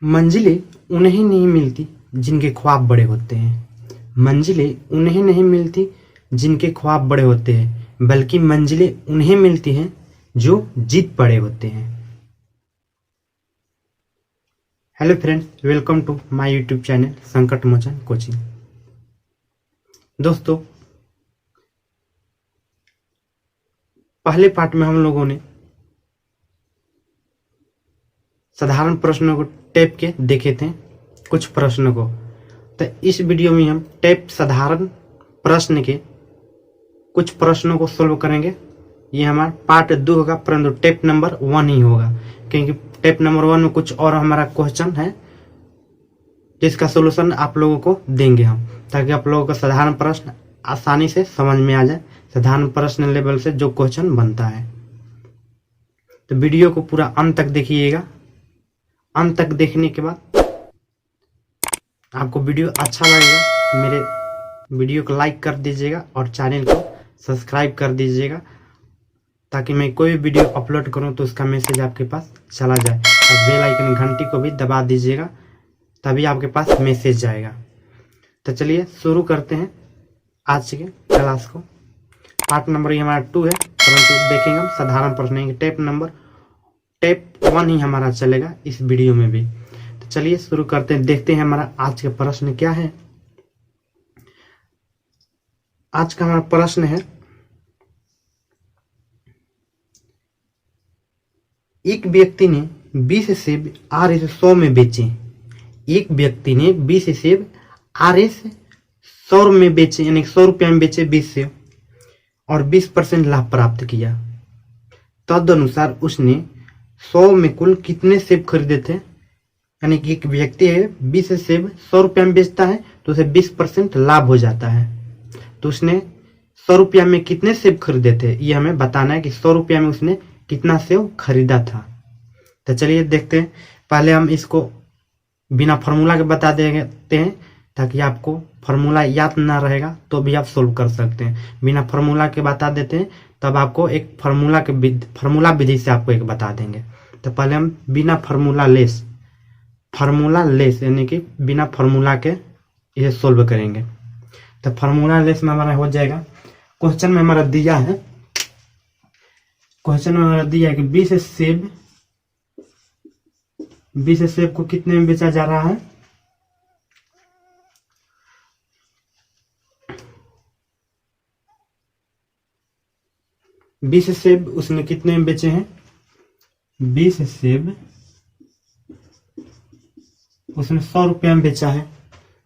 मंजिलें उन्हें नहीं मिलती जिनके ख्वाब बड़े होते हैं। मंजिलें उन्हें नहीं मिलती जिनके ख्वाब बड़े होते हैं, बल्कि मंजिलें उन्हें मिलती हैं जो जीत पड़े होते हैं। Hello friends, welcome to my YouTube channel Sankat Mochan coaching. दोस्तों, पहले पार्ट में हम लोगों ने साधारण प्रश्नों को टैप के देखे थे, कुछ प्रश्नों को। तो इस वीडियो में हम टैप साधारण प्रश्न के कुछ प्रश्नों को सोल्व करेंगे। ये हमारा पार्ट 2 होगा, परंतु टैप नंबर 1 ही होगा, क्योंकि टैप नंबर 1 में कुछ और हमारा क्वेश्चन है जिसका सोल्यूशन आप लोगों को देंगे हम, ताकि आप लोगों का साधारण प्रश्न आसानी से समझ में आ जाए। साधारण प्रश्न लेवल से जो क्वेश्चन बनता है, तो वीडियो को पूरा अंत तक देखिएगा। अंत तक देखने के बाद आपको वीडियो अच्छा लगेगा तो मेरे वीडियो को लाइक कर दीजिएगा और चैनल को सब्सक्राइब कर दीजिएगा, ताकि मैं कोई भी वीडियो अपलोड करूं तो उसका मैसेज आपके पास चला जाए। और बेल आइकन घंटी को भी दबा दीजिएगा, तभी आपके पास मैसेज जाएगा। तो चलिए शुरू करते हैं आज के क्लास को। पार्ट नंबर ये हमारा 2 है, परंतु देखेंगे हम साधारण प्रश्न। टैप 1 ही हमारा चलेगा इस वीडियो में भी। तो चलिए शुरू करते हैं, देखते हैं हमारा आज का प्रश्न क्या है। आज का हमारा प्रश्न है, एक व्यक्ति ने 20 सेब RS 100 में बेचे। एक व्यक्ति ने 20 सेब RS 100 में बेचे, यानी 100 रुपया में बेचे 20 सेब, और 20% लाभ प्राप्त किया। तदनुसार उसने 100 में कुल कितने सेब खरीदे थे? यानी कि एक व्यक्ति है 20 सेब 100 रुपया में बेचता है तो उसे 20% लाभ हो जाता है। तो उसने 100 रुपया में कितने सेब खरीदे थे, ये हमें बताना है कि 100 रुपया में उसने कितना सेब खरीदा था। तो चलिए देखते हैं। पहले हम इसको बिना फॉर्मूला के बता देते हैं, ताकि आपको फॉर्मूला याद ना रहेगा तो भी आप सोल्व कर सकते हैं। बिना फॉर्मूला के बता देते हैं, तब आपको एक फॉर्मूला विधि से आपको एक बता देंगे। तो पहले हम बिना फॉर्मूला लेस यानी कि बिना फॉर्मूला के इसे सोल्व करेंगे। तो फॉर्मूला लेस में हमारा हो जाएगा, क्वेश्चन में हमारा दिया है कि 20 सेब को कितने में बेचा जा रहा है? 20 सेब उसने कितने में बेचे हैं? 20 सेब उसने 100 रुपया में बेचा है।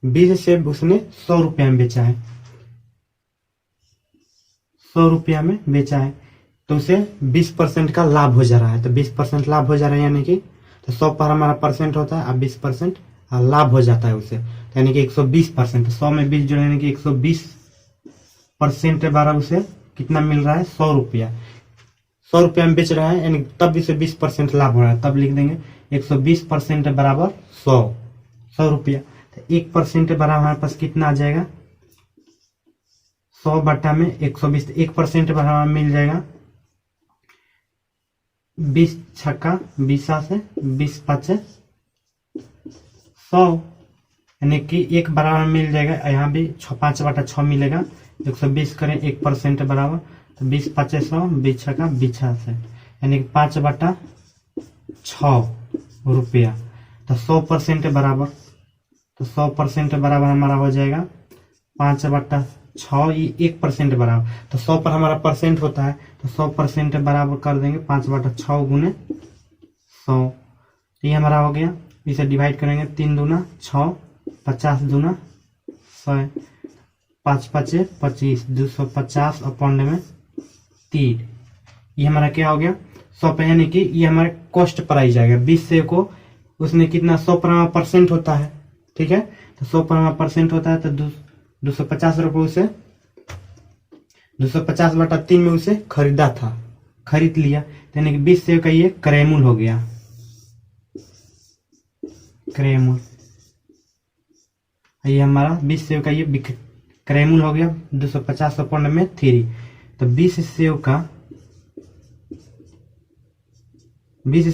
20 सेब उसने 100 रुपया में बेचा है। 100 रुपया में बेचा है तो उसे 20% का लाभ हो जा रहा है। तो 20% लाभ हो जा रहा है, यानी कि तो 100 पर हमारा परसेंट होता है, अब 20% लाभ हो जाता है उसे, यानी कि 120%। 100 में 20 जोड़े, यानी कि 120% बारह उसे कितना मिल रहा है? 100 रुपया। 100 रुपया में बेच रहा है, यानी तब इसे 20% लाभ हो रहा है। तब लिख देंगे 120% बराबर 100 रुपया। तो 1% बराबर हमारे पास कितना आ जाएगा? 100 बटा में 120। 1% बराबर मिल जाएगा 20 छक्का 20 से 20 5 100, यानी कि 1 बराबर मिल जाएगा। यहाँ भी 5 बटा 6 मिलेगा। 120 करें 1% बराबर, तो 20 5 100, 20 छक्का 20 से, यानी कि 5 बटा 6 रुपया। तो 100% बराबर, तो 100% बराबर हमारा हो जाएगा 5 बटा 6, ये 1% बराबर। तो 100 पर हमारा परसेंट होता है, तो 100% बराबर कर देंगे 5 बटा 6 गुने 100। ये हमारा हो गया। इसे डिवाइड करेंगे 3 दूना 6, 50 दूना 100, 5 5 25, 250 और पौने में 3। ये हमारा क्या हो गया? 100 पे, यानी कि ये हमारे कॉस्ट प्राइस आएगा। 20 से को उसने कितना 100 पर हमारा परसेंट होता है, ठीक है। तो 100 पर हमारा परसेंट होता है, तो 250 रुपये उसे 250 बटा 3 में उसे खरीदा था, खरीद लिया। यानी कि 20 सेब का ये क्रयमूल्य हो गया, क्रयमूल्य। ये हमारा 20 सेब का ये क्रयमूल्य हो गया 250 पौने में 3। तो 20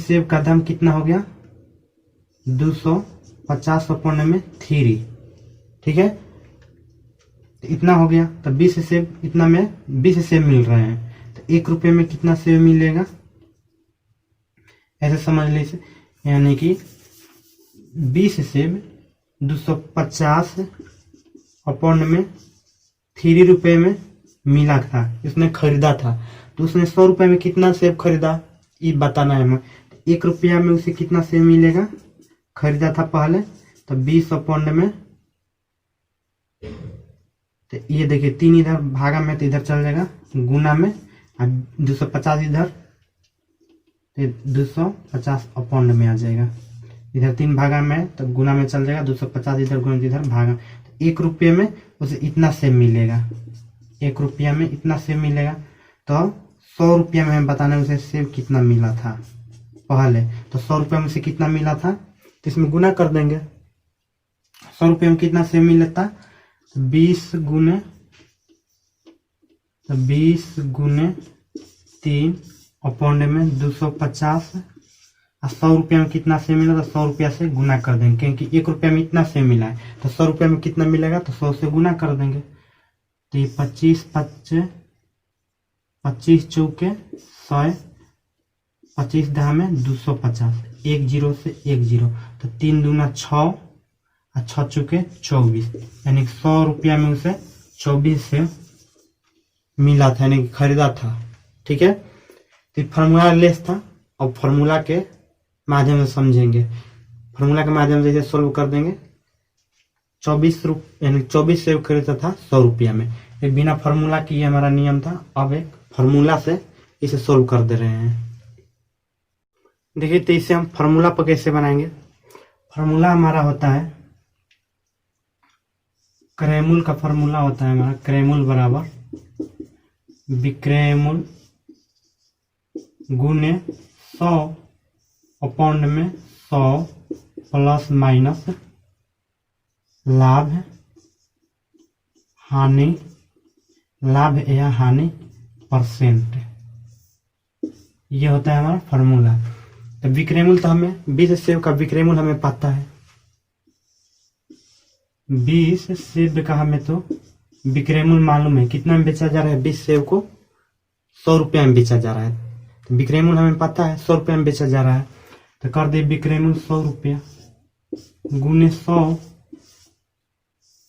सेब का दाम कितना हो गया? 250 अपॉन में 3, ठीक है। तो इतना हो गया। तो 20 सेब इतना में 20 सेब मिल रहे हैं, तो 1 रुपये में कितना सेब मिलेगा, ऐसे समझ लीजिए। यानी कि 20 सेब 250 अपॉन में 3 रुपये में मिला था, उसने खरीदा था। तो उसने 100 रुपये में कितना सेब खरीदा ये बताना है हमें। 1 रुपया में उसे कितना सेब मिलेगा, खरीदा था पहले, तो 20 अपॉन में, तो ये देखिए 3 इधर भागा में तो इधर चल जाएगा गुना में, और 250 इधर, तो 250 अपॉन में आ जाएगा। इधर 3 भागा में तो गुना में चल जाएगा, 250 इधर गुना इधर भागा। तो 1 रुपये में उसे इतना सेब मिलेगा, 1 रुपया में इतना सेब मिलेगा। तो 100 रुपया में हमें बताना है उसे सेब कितना मिला था पहले। तो 100 रुपये में उसे कितना मिला था, तो इसमें गुना कर देंगे। 100 रुपये में कितना सेब मिला था, 20 गुने 3 अपॉन में 250, और 100 रुपये में कितना सेब मिला, तो 100 रुपया से गुना कर देंगे, क्योंकि 1 रुपये में इतना सेब मिला है। तो 100 रुपये में कितना मिलेगा, तो 100 से गुना कर देंगे। तो ये 25 चौके 100, 25 दहा में 250, 1 0 से 1 0, तो 3 दूना 6, और 6 चौके 24, यानी 100 रुपया में उसे 24 से मिला था, यानी खरीदा था, ठीक है। तो फार्मूला लेस था, और फार्मूला के माध्यम से समझेंगे। फार्मूला के माध्यम से इसे सोल्व कर देंगे। 24 रुपये यानी 24 सेब खरीदा था 100 रुपया में। एक बिना फार्मूला की ये हमारा नियम था, अब एक फार्मूला से इसे सोल्व कर दे रहे हैं। देखिए, तो इसे हम फार्मूला पर कैसे बनाएंगे। फार्मूला हमारा होता है, क्रैमूल का फार्मूला होता है हमारा, क्रैमूल बराबर विक्रैमूल गुने 100 अपॉन में 100 प्लस माइनस लाभ हानि, लाभ या हानि परसेंट, ये होता है हमारा फार्मूला। तो विक्रयमूल तो हमें 20 सेब का विक्रयमूल हमें पता है, 20 सेब का हमें तो विक्रयमूल मालूम है, कितना में बेचा जा रहा है, 20 सेब को 100 रुपया में बेचा जा रहा है। तो विक्रयमूल हमें पता है 100 रुपया में बेचा जा रहा है। तो कर दे विक्रयमूल 100 रुपया गुने 100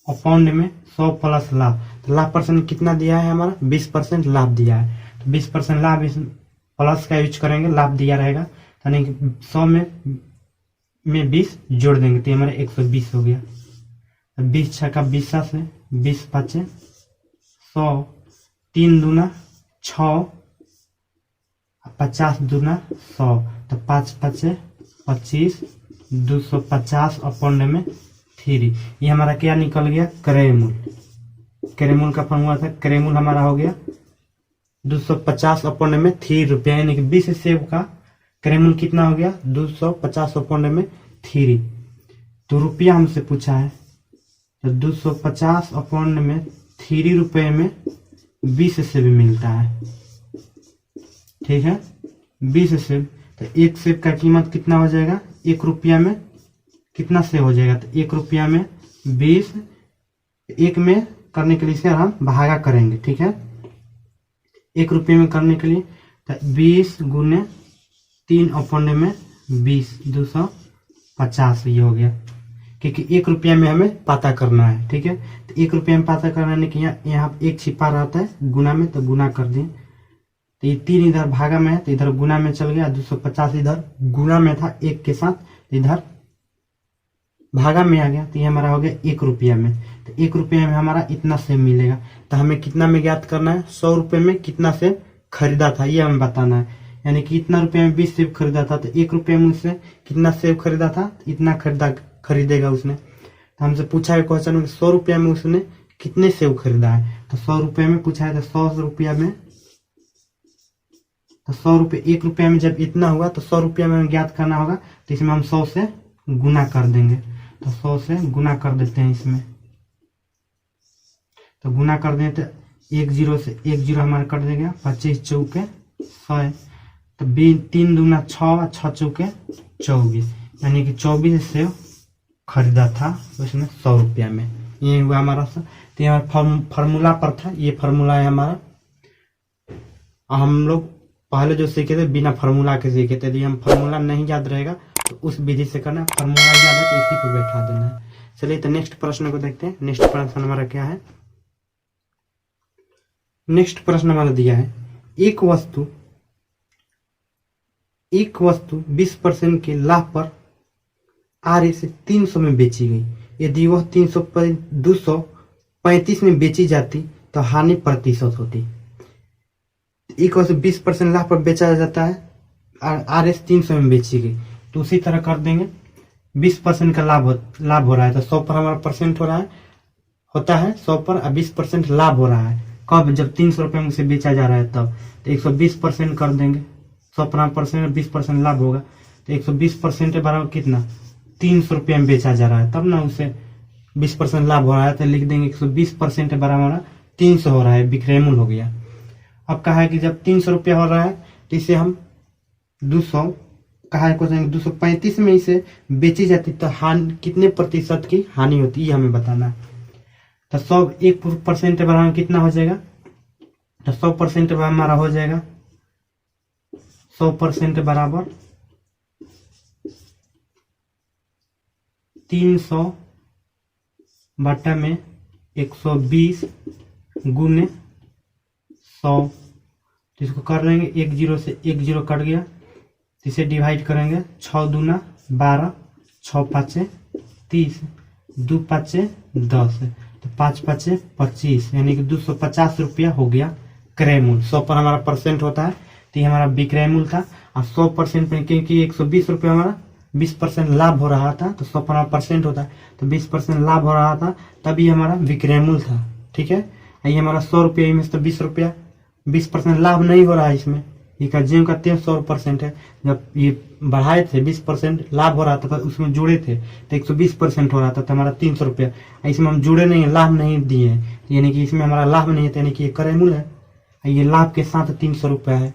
अपॉन में 100 प्लस लाभ। तो लाभ परसेंट कितना दिया है हमारा, 20% लाभ दिया है। तो 20% लाभ, इस प्लस का यूज करेंगे, लाभ दिया रहेगा, यानी कि 100 में 20 जोड़ देंगे तो हमारा 120 हो गया। 20 छक्का 20 से 20 पाँचे 100, 3 दूना 6, 50 दूना 100, तो 5 पाँचे 25, 250 अपॉन में 3। ये हमारा क्या निकल गया, क्रयमूल। क्रयमूल का फॉर्मूला था, क्रयमूल हमारा हो गया 250 अपॉन में 3 रुपया, यानी कि 20 सेब का क्रयमूल कितना हो गया, 250 अपॉन में 3। तो रुपया हमसे पूछा है, तो 250 अपॉन में 3 रुपये में 20 सेब मिलता है, ठीक है। 20 सेब, तो 1 सेब का कीमत कितना हो जाएगा, 1 रुपया में कितना सेब हो जाएगा, तो 1 रुपया में 20, 1 में करने के लिए इसे हम भागा करेंगे, ठीक है। 1 रुपये में करने के लिए तो 20 गुने 3 अपॉन में 20, 250 ये हो गया, क्योंकि 1 रुपया में हमें पता करना है, ठीक है। तो 1 रुपया में पता करना कि यहाँ 1 छिपा रहता है गुना में, तो गुना कर दिए। तो ये 3 इधर भागा में है, तो इधर गुना में चल गया, 250 इधर गुना में था 1 के साथ, इधर भागा में आ गया, तो ये हमारा हो गया 1 रुपया में। तो 1 रुपया में हमारा इतना सेब मिलेगा। तो हमें कितना में ज्ञात करना है, 100 रुपये में कितना सेब खरीदा था ये हमें बताना है, यानी कि इतना रुपये में 20 सेब खरीदा था, तो 1 रुपये में उससे कितना सेब खरीदा था, इतना खरीदेगा उसने। तो हमसे पूछा है क्वेश्चन में 100 रुपया में उसने कितने सेब खरीदा है, तो 100 रुपये में पूछा है, तो 100 रुपया में, तो 100 रुपये 1 रुपया में जब इतना हुआ तो 100 रुपया में ज्ञात करना होगा, तो इसमें हम 100 से गुना कर देंगे। तो 100 से गुना कर देते हैं इसमें, तो गुना कर दें तो 1 0 से 1 0 हमारा कट देगा, 25 चौके 100, तो 3 दूना 6, 6 चौके 24, यानी कि 24 सेव खरीदा था उसने 100 रुपया में। ये हुआ हमारा तो यहाँ फार्मूला पर था, ये फार्मूला है हमारा। हम लोग पहले जो सीखे थे बिना फार्मूला के सीखे थे, यदि हम फार्मूला नहीं याद रहेगा तो उस विधि से करना, फार्मूला याद है तो इसी को बैठा देना है। चलिए तो नेक्स्ट प्रश्न को देखते हैं। नेक्स्ट प्रश्न हमारा क्या है। नेक्स्ट प्रश्न हमारा दिया है, एक वस्तु 20% के लाभ पर आर से 300 में बेची गई। यदि वह 235 में बेची जाती तो हानि प्रतिशत होती। एक वस्तु 20% लाभ पर बेचा जाता है, आर 300 में बेची गई, तो उसी तरह कर देंगे। 20% का लाभ हो रहा है तो 100 पर हमारा परसेंट हो रहा है, होता है 100 पर, 20% लाभ हो रहा है। कब? जब 300 रुपये में उसे बेचा जा रहा है तब। तो 120% कर देंगे। 100 पर परसेंट 20% लाभ होगा तो 120% के बराबर कितना? 300 रुपये में बेचा जा रहा है, तब ना उसे 20% लाभ हो रहा है तो लिख देंगे 120% के बराबर हमारा 300 हो रहा है, विक्रय मूल्य हो गया। अब कहा है कि जब 300 रुपया हो रहा है तो इसे हम 200 कहा है क्वेश्चन 235 में इसे बेची जाती तो हानि कितने प्रतिशत की हानि होती है हमें बताना है। तो 1% के बराबर कितना हो जाएगा? तो 100% के बराबर हमारा हो जाएगा 100% के बराबर 300 बटा में 120 गुने 100। तो इसको कर लेंगे, 1 0 से 1 0 कट गया, इसे डिवाइड करेंगे। 6 दूना 12, 6 5 30, 2 5 10, तो 5 5 25, यानी कि 250 रुपया हो गया क्रय मूल्य। 100 पर हमारा परसेंट होता है तो ये हमारा विक्रय मूल्य था। और 100% पे क्योंकि 120 रुपया हमारा 20% लाभ हो रहा था तो 100 पर हमारा परसेंट होता है तो 20% लाभ हो रहा था, तभी हमारा विक्रय मूल्य था। ठीक है, ये हमारा 100 रुपया में तो 20 रुपया 20% लाभ नहीं हो रहा है इसमें, ये का जेम का 100% है। जब ये बढ़ाए थे 20% लाभ हो रहा था तो उसमें जुड़े थे तो 120% हो रहा था तो हमारा 300 रुपया। इसमें हम जुड़े नहीं, लाभ नहीं दिए हैं, यानी कि इसमें हमारा लाभ नहीं है, यानी कि ये क्रय मूल्य है। ये लाभ के साथ 300 रुपया है,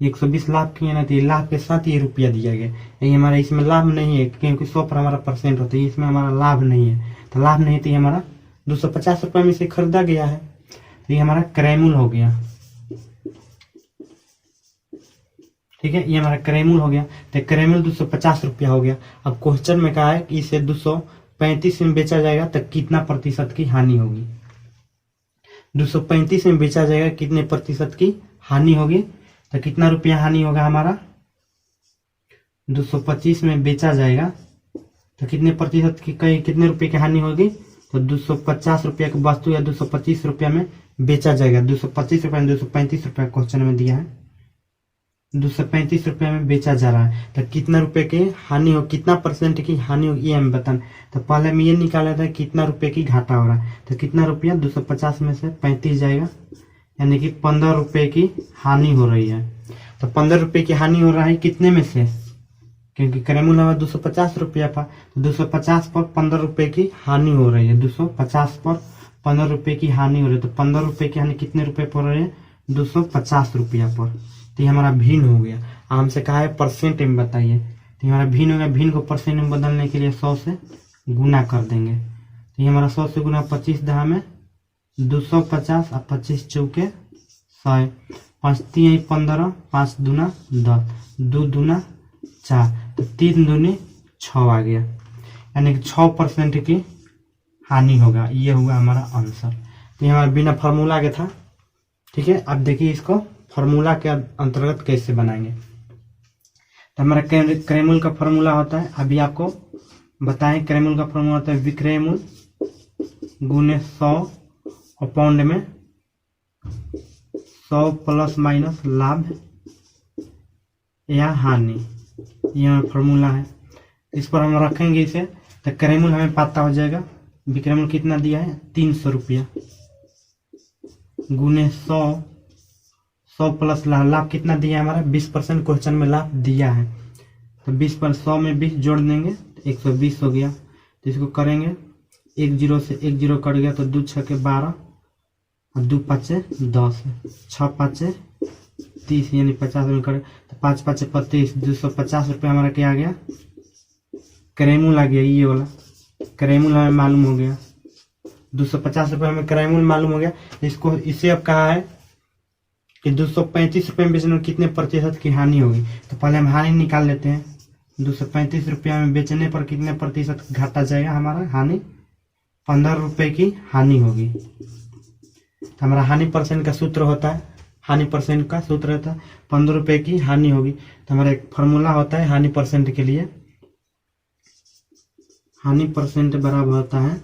120 लाभ किए ना तो ये लाभ के साथ ये रुपया दिया गया। ये हमारा इसमें लाभ नहीं है क्योंकि 100 पर हमारा परसेंट होता है, इसमें हमारा लाभ नहीं है। तो लाभ नहीं तो ये हमारा 250 रुपये में से खरीदा गया है तो ये हमारा क्रय मूल्य हो गया। ठीक है, ये हमारा क्रय मूल्य हो गया। तो क्रय मूल्य 250 रुपया हो गया। अब क्वेश्चन में कहा है कि इसे 235 में बेचा जाएगा तो कितना प्रतिशत की हानि होगी। 235 में बेचा जाएगा कितने प्रतिशत की हानि होगी, तो कितना रुपया हानि होगा हमारा। 225 में बेचा जाएगा तो कितने प्रतिशत की कितने रुपए की हानि होगी, तो 250 रुपया की वस्तु या 225 रुपया में बेचा जाएगा। 225 रुपया में 235 रुपया क्वेश्चन में दिया है, 235 रुपया में बेचा जा रहा है तो कितना रुपए की हानि हो, कितना परसेंट की हानि होगी ये हमें बताना। तो पहले हम ये निकाला था कितना रुपए की घाटा हो रहा है, तो कितना रुपया 250 में से 35 जाएगा, यानी कि 15 रुपए की हानि हो रही है। तो 15 रुपए की हानि हो रहा है कितने में से, क्योंकि क्रय मूल्य हमारा 250 रुपया था तो 250 पर 15 रुपए की हानि हो रही है। 250 पर 15 रुपए की हानि हो रही है तो 15 रुपए की हानि कितने रुपए पर हो रही है, 250 रुपया पर। तो ये हमारा भिन्न हो गया। हमसे कहा है परसेंट में बताइए, तो हमारा भिन्न हो गया। भिन्न को परसेंट में बदलने के लिए 100 से गुना कर देंगे। तो ये हमारा 100 से गुना 25 दहा में 250 और 25 चौके 100, 5 3 15, 5 दूना 10, 2 दूना 4, तो 3 दूनी 6 आ गया, यानी कि 6% की हानि होगा। ये हुआ हमारा आंसर। तो ये हमारा बिना फार्मूला के था। ठीक है, अब देखिए इसको फार्मूला के अंतर्गत कैसे बनाएंगे। तो हमारा क्रय मूल्य का फार्मूला होता है, अभी आपको बताएं। क्रय मूल्य का फार्मूला होता है विक्रय मूल्य गुने 100 और पाउंड में 100 प्लस माइनस लाभ या हानि, यह फार्मूला है। इस पर हम रखेंगे इसे तो क्रय मूल्य हमें पता हो जाएगा। विक्रय मूल्य कितना दिया है, 300 रुपया गुने 100 प्लस लाभ कितना दिया है हमारा, 20% क्वेश्चन में लाभ दिया है तो 20 पर 100 में 20 जोड़ देंगे तो 120 हो गया। तो इसको करेंगे, 1 0 से 1 0 कट गया तो 2 6 के 12 और 2 5 10, 6 5 30, यानी 50 में कट तो 5 5 25, 250 रुपया हमारा क्या आ गया क्रेमुल आ गया, ये वाला क्रेमुल हमें मालूम हो गया। 250 रुपये हमें क्रेमुल मालूम हो गया। इसको इसे अब कहा है कि 235 रुपये में बेचने में कितने प्रतिशत की हानि होगी। तो पहले हम हानि निकाल लेते हैं। 235 रुपया में बेचने पर कितने प्रतिशत घाटा जाएगा हमारा, हानि 15 रुपये की हानि होगी। तो हमारा हानि परसेंट का सूत्र होता है, हानि परसेंट का सूत्र रहता है 15 रुपये की हानि होगी। तो हमारा एक फॉर्मूला होता है हानि परसेंट के लिए, हानि परसेंट बराबर होता है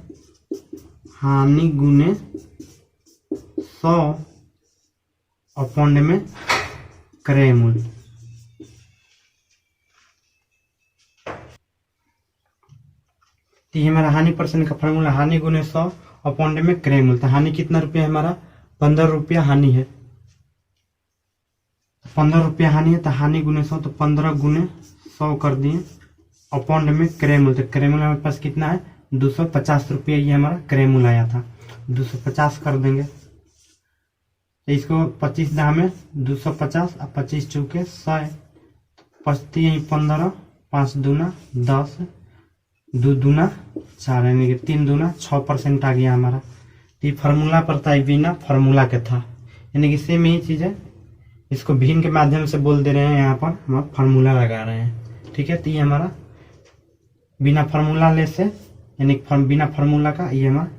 हानि गुने 100 अपॉन में क्रेमुल। तो ये हमारा हानि परसेंट का फॉर्मूला हानि गुने 100 अपॉन में क्रेमुल। तो हानि कितना रुपया है हमारा, 15 रुपया हानि है। 15 रुपया हानि है तो हानि गुने 100, तो 15 गुने 100 कर दिए अपॉन में क्रेमुल। तो क्रेमुल हमारे पास कितना है 250 रुपया, ये हमारा क्रेमुल आया था। 250 कर देंगे। तो इसको 25 दाम में 250 और 25 चौके 100, 15, 5 दूना 10, 2 दूना 4, यानी कि 3 दूना 6% आ गया हमारा। ये फार्मूला पड़ता है, बिना फार्मूला के था, यानी कि सेम यही चीज है। इसको भिन्न के माध्यम से बोल दे रहे हैं, यहाँ पर हम फार्मूला लगा रहे हैं। ठीक है, तो ये हमारा बिना फार्मूला ले से, यानी बिना फार्मूला का, ये हमारा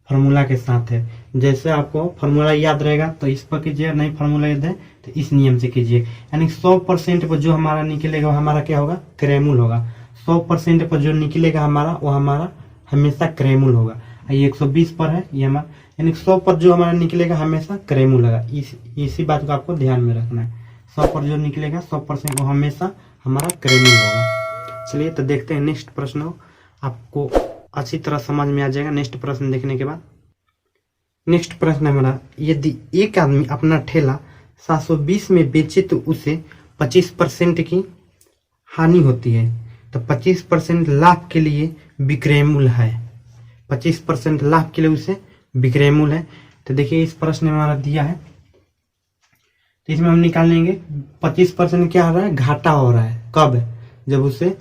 फार्मूला के साथ है। जैसे आपको फार्मूला याद रहेगा तो इस पर कीजिए, नहीं फार्मूला याद है तो इस नियम से कीजिए। यानी 100% पर जो हमारा निकलेगा वो हमारा क्या होगा, क्रेमुल होगा। 100% पर जो निकलेगा हमारा वो हमारा हमेशा क्रेमुल होगा। ये 120 पर है, ये हमारा यानी 100 पर जो हमारा निकलेगा हमेशा क्रेमुल होगा। इसी बात को आपको ध्यान में रखना है। 100 पर जो निकलेगा 100% वो हमेशा हमारा क्रेमुल होगा। चलिए तो देखते हैं नेक्स्ट प्रश्न, आपको अच्छी तरह समझ में आ जाएगा नेक्स्ट प्रश्न देखने के बाद। नेक्स्ट प्रश्न हमारा, यदि एक आदमी अपना ठेला 720 में बेचे तो उसे 25% की हानि होती है, तो 25% लाभ के लिए विक्रयमूल्य है। 25% लाभ के लिए उसे विक्रयमूल्य है। तो देखिए इस प्रश्न में हमारा दिया है, तो इसमें हम निकालेंगे 25% क्या हो रहा है, घाटा हो रहा है। कब, जब उसे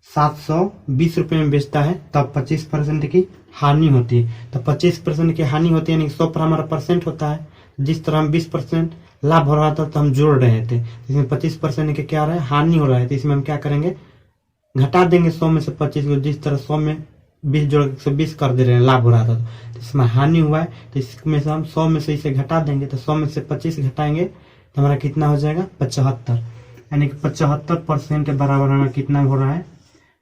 720 रुपये में बेचता है तब 25% की हानि होती है। तो 25% की हानि होती है, यानी 100 पर हमारा परसेंट होता है। जिस तरह हम 20% लाभ हो रहा था तो हम जोड़ रहे थे, इसमें 25% के क्या हो रहा है, हानि हो रहा है। तो इसमें हम क्या करेंगे, घटा देंगे 100 में से 25 को। जिस तरह 100 में 20 जोड़ 120 कर दे रहे हैं, लाभ हो रहा था तो इसमें हानि हुआ है, तो इसमें से हम 100 में से इसे घटा देंगे। तो 100 में से 25 घटाएंगे तो हमारा कितना हो जाएगा, 75, यानी कि 75% के बराबर हमारा कितना हो रहा है,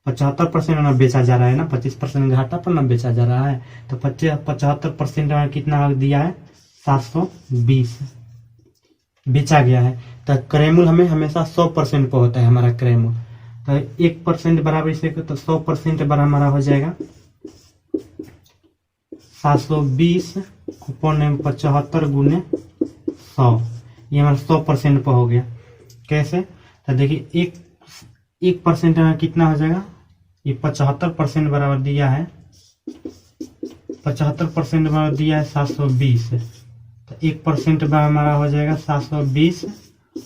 75% हमारा बेचा जा रहा है ना, 25% घाटा पर ना बेचा जा रहा है। तो 75% हमारा कितना दिया है, 720 बेचा गया है। तो क्रेमुल हमें हमेशा 100% पर होता है हमारा क्रेमुल। तो 1% बराबर इसे, तो 100% बराबर हमारा हो जाएगा 720 अपॉन 75 गुने 100, ये हमारा 100% पर हो गया। कैसे, तो देखिए 1% में कितना हो जाएगा, ये 75% बराबर दिया है, 75% बराबर दिया है 720, तो 1% बराबर हमारा हो जाएगा 720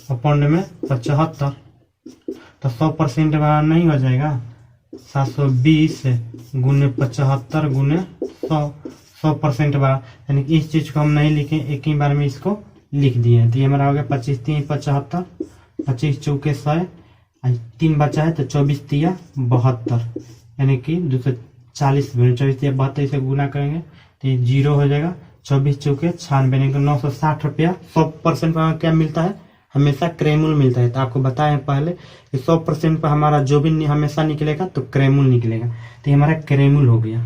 अपॉन में 75। तो 100% बराबर नहीं हो जाएगा, 720 गुने 75 गुने 100% बराबर, यानी कि इस चीज को हम नहीं लिखे, एक ही बार में इसको लिख दिए। तो ये हमारा हो गया 25 3 75, 25 चौके 100, 3 बचा है तो 24 तिया 72, यानी कि 240 24 तिया 72 से गुना करेंगे तो ये 0 हो जाएगा। 24 चौके 96, यानी कि 960 रुपया। 100% पर क्या मिलता है, हमेशा क्रेमुल मिलता है। तो आपको बताया पहले कि 100% पर हमारा जो भी हमेशा निकलेगा तो क्रेमुल निकलेगा। तो ये हमारा क्रेमुल हो गया।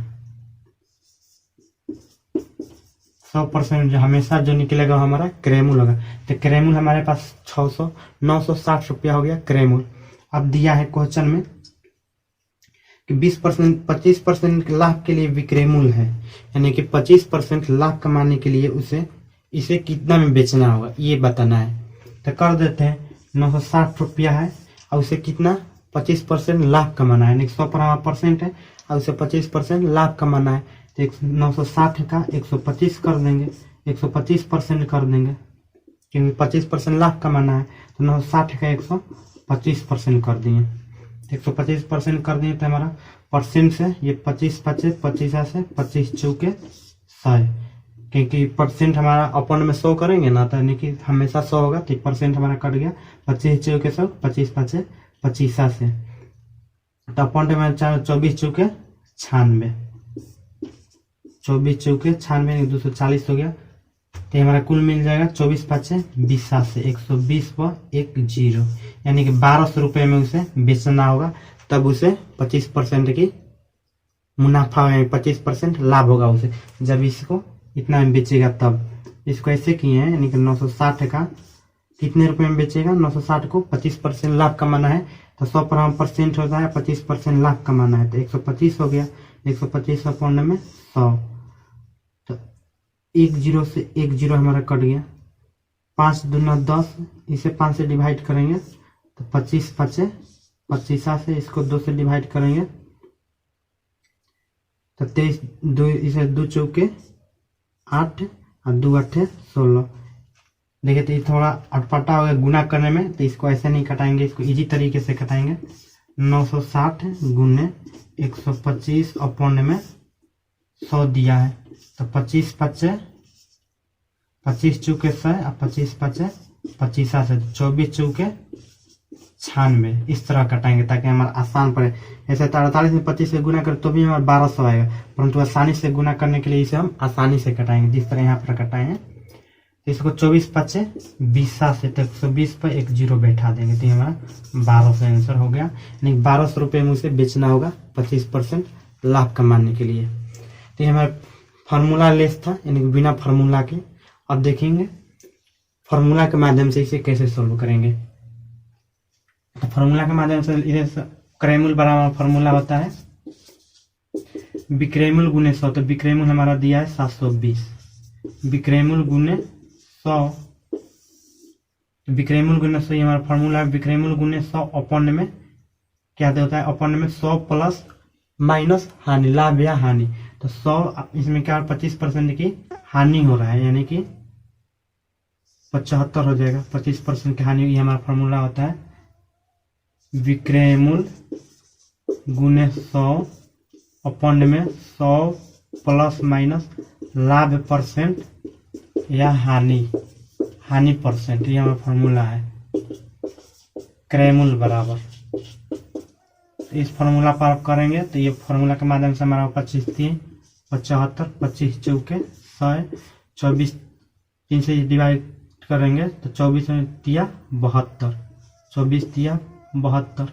100% जो हमेशा जो निकलेगा हमारा क्रेमुल होगा। तो क्रेमुल हमारे पास 960 रुपया हो गया क्रेमुल। अब दिया है क्वेश्चन में कि 25% लाभ के लिए विक्रयमूल्य है, यानी कि 25% लाभ कमाने के लिए इसे कितना में बेचना होगा ये बताना है। तो कर देते हैं, 960 रुपया है और उसे कितना 25% लाभ कमाना है, यानी 100 पर हमारा परसेंट है और उसे 25% लाभ कमाना है। तो 960 का 125 कर देंगे, 125% कर देंगे, क्योंकि 25% लाभ कमाना है। तो 960 का 125% कर दिए, 125% कर दिए तो हमारा परसेंट से ये 25 25 25 से 25 चौके 100, क्योंकि परसेंट हमारा अपन में 100 करेंगे ना, तो यानी कि हमेशा 100 होगा, तो परसेंट हमारा कट गया 25 चौके 100, 25 25 25 से, तो अपन में 24 चौके 96, 24 चौके 96 240 हो गया। तो हमारा कुल मिल जाएगा 24 25 20 से 120 पर 10, यानी कि 1200 रुपये में उसे बेचना होगा, तब उसे 25% की मुनाफा 25% लाभ होगा उसे, जब इसको इतना में बेचेगा तब। इसको ऐसे किए हैं, यानी कि 960 का कितने रुपए में बेचेगा, 960 को 25% लाभ कमाना है, तो 100% होता है 25% लाभ कमाना है, तो 125 हो गया, 125 अपॉन में 100, तो 10 से 10 हमारा कट गया, 5 दूना 10, इसे 5 से डिवाइड करेंगे तो 25 25 25 से इसको 2 से डिवाइड करेंगे तो 23 2, इसे 2 चौके 8 और 2 8 16। देखिए तो ये थोड़ा अटपटा हो गया गुना करने में, तो इसको ऐसे नहीं कटाएंगे, इसको इजी तरीके से कटाएंगे। 960 गुने 125 अपॉन में 100 दिया है, तो 25 25 25 चौके 100 और 25 25 25 से 24 चौके 96, इस तरह कटाएंगे ताकि हमारा आसान पड़े। ऐसे 48 में 25 से गुना कर तो भी हमारा 1200 आएगा, परंतु आसानी से गुना करने के लिए इसे हम आसानी से कटाएंगे, जिस तरह यहाँ पर कटाए हैं। तो इसको 24 25 20 से, तो 120 पर 10 बैठा देंगे, तो हमारा 1200 आंसर हो गया, यानी 1200 रुपये में उसे बेचना होगा 25% लाभ कमाने के लिए। तो ये हमारा फार्मूला लेस था, यानी कि बिना फार्मूला के। अब देखेंगे फार्मूला के माध्यम से इसे कैसे सोल्व करेंगे। तो फार्मूला के माध्यम से इसे क्रयमूल्य बराबर फार्मूला होता है विक्रयमूल्य गुने 100, तो विक्रयमूल्य हमारा दिया है 720, विक्रयमूल्य गुने 100, विक्रयमूल्य गुने 100 हमारा फार्मूला है, विक्रयमूल्य गुने 100 अपॉन में क्या होता है, अपॉन में 100 प्लस माइनस हानि, लाभ या हानि, तो 100 इसमें क्या 25% की हानि हो रहा है, यानी कि 75 हो जाएगा, 25% की हानि, ये हमारा फार्मूला होता है विक्रयमूल्य गुने 100 अपॉन में 100 प्लस माइनस लाभ परसेंट या हानि परसेंट, ये हमारा फार्मूला है क्रयमूल्य बराबर। इस फार्मूला पर आप करेंगे तो ये फार्मूला के माध्यम से हमारा 25 3 75, 25 चौके 100, 24 3 से डिवाइड करेंगे तो 24 में 3 72, 24 3 72,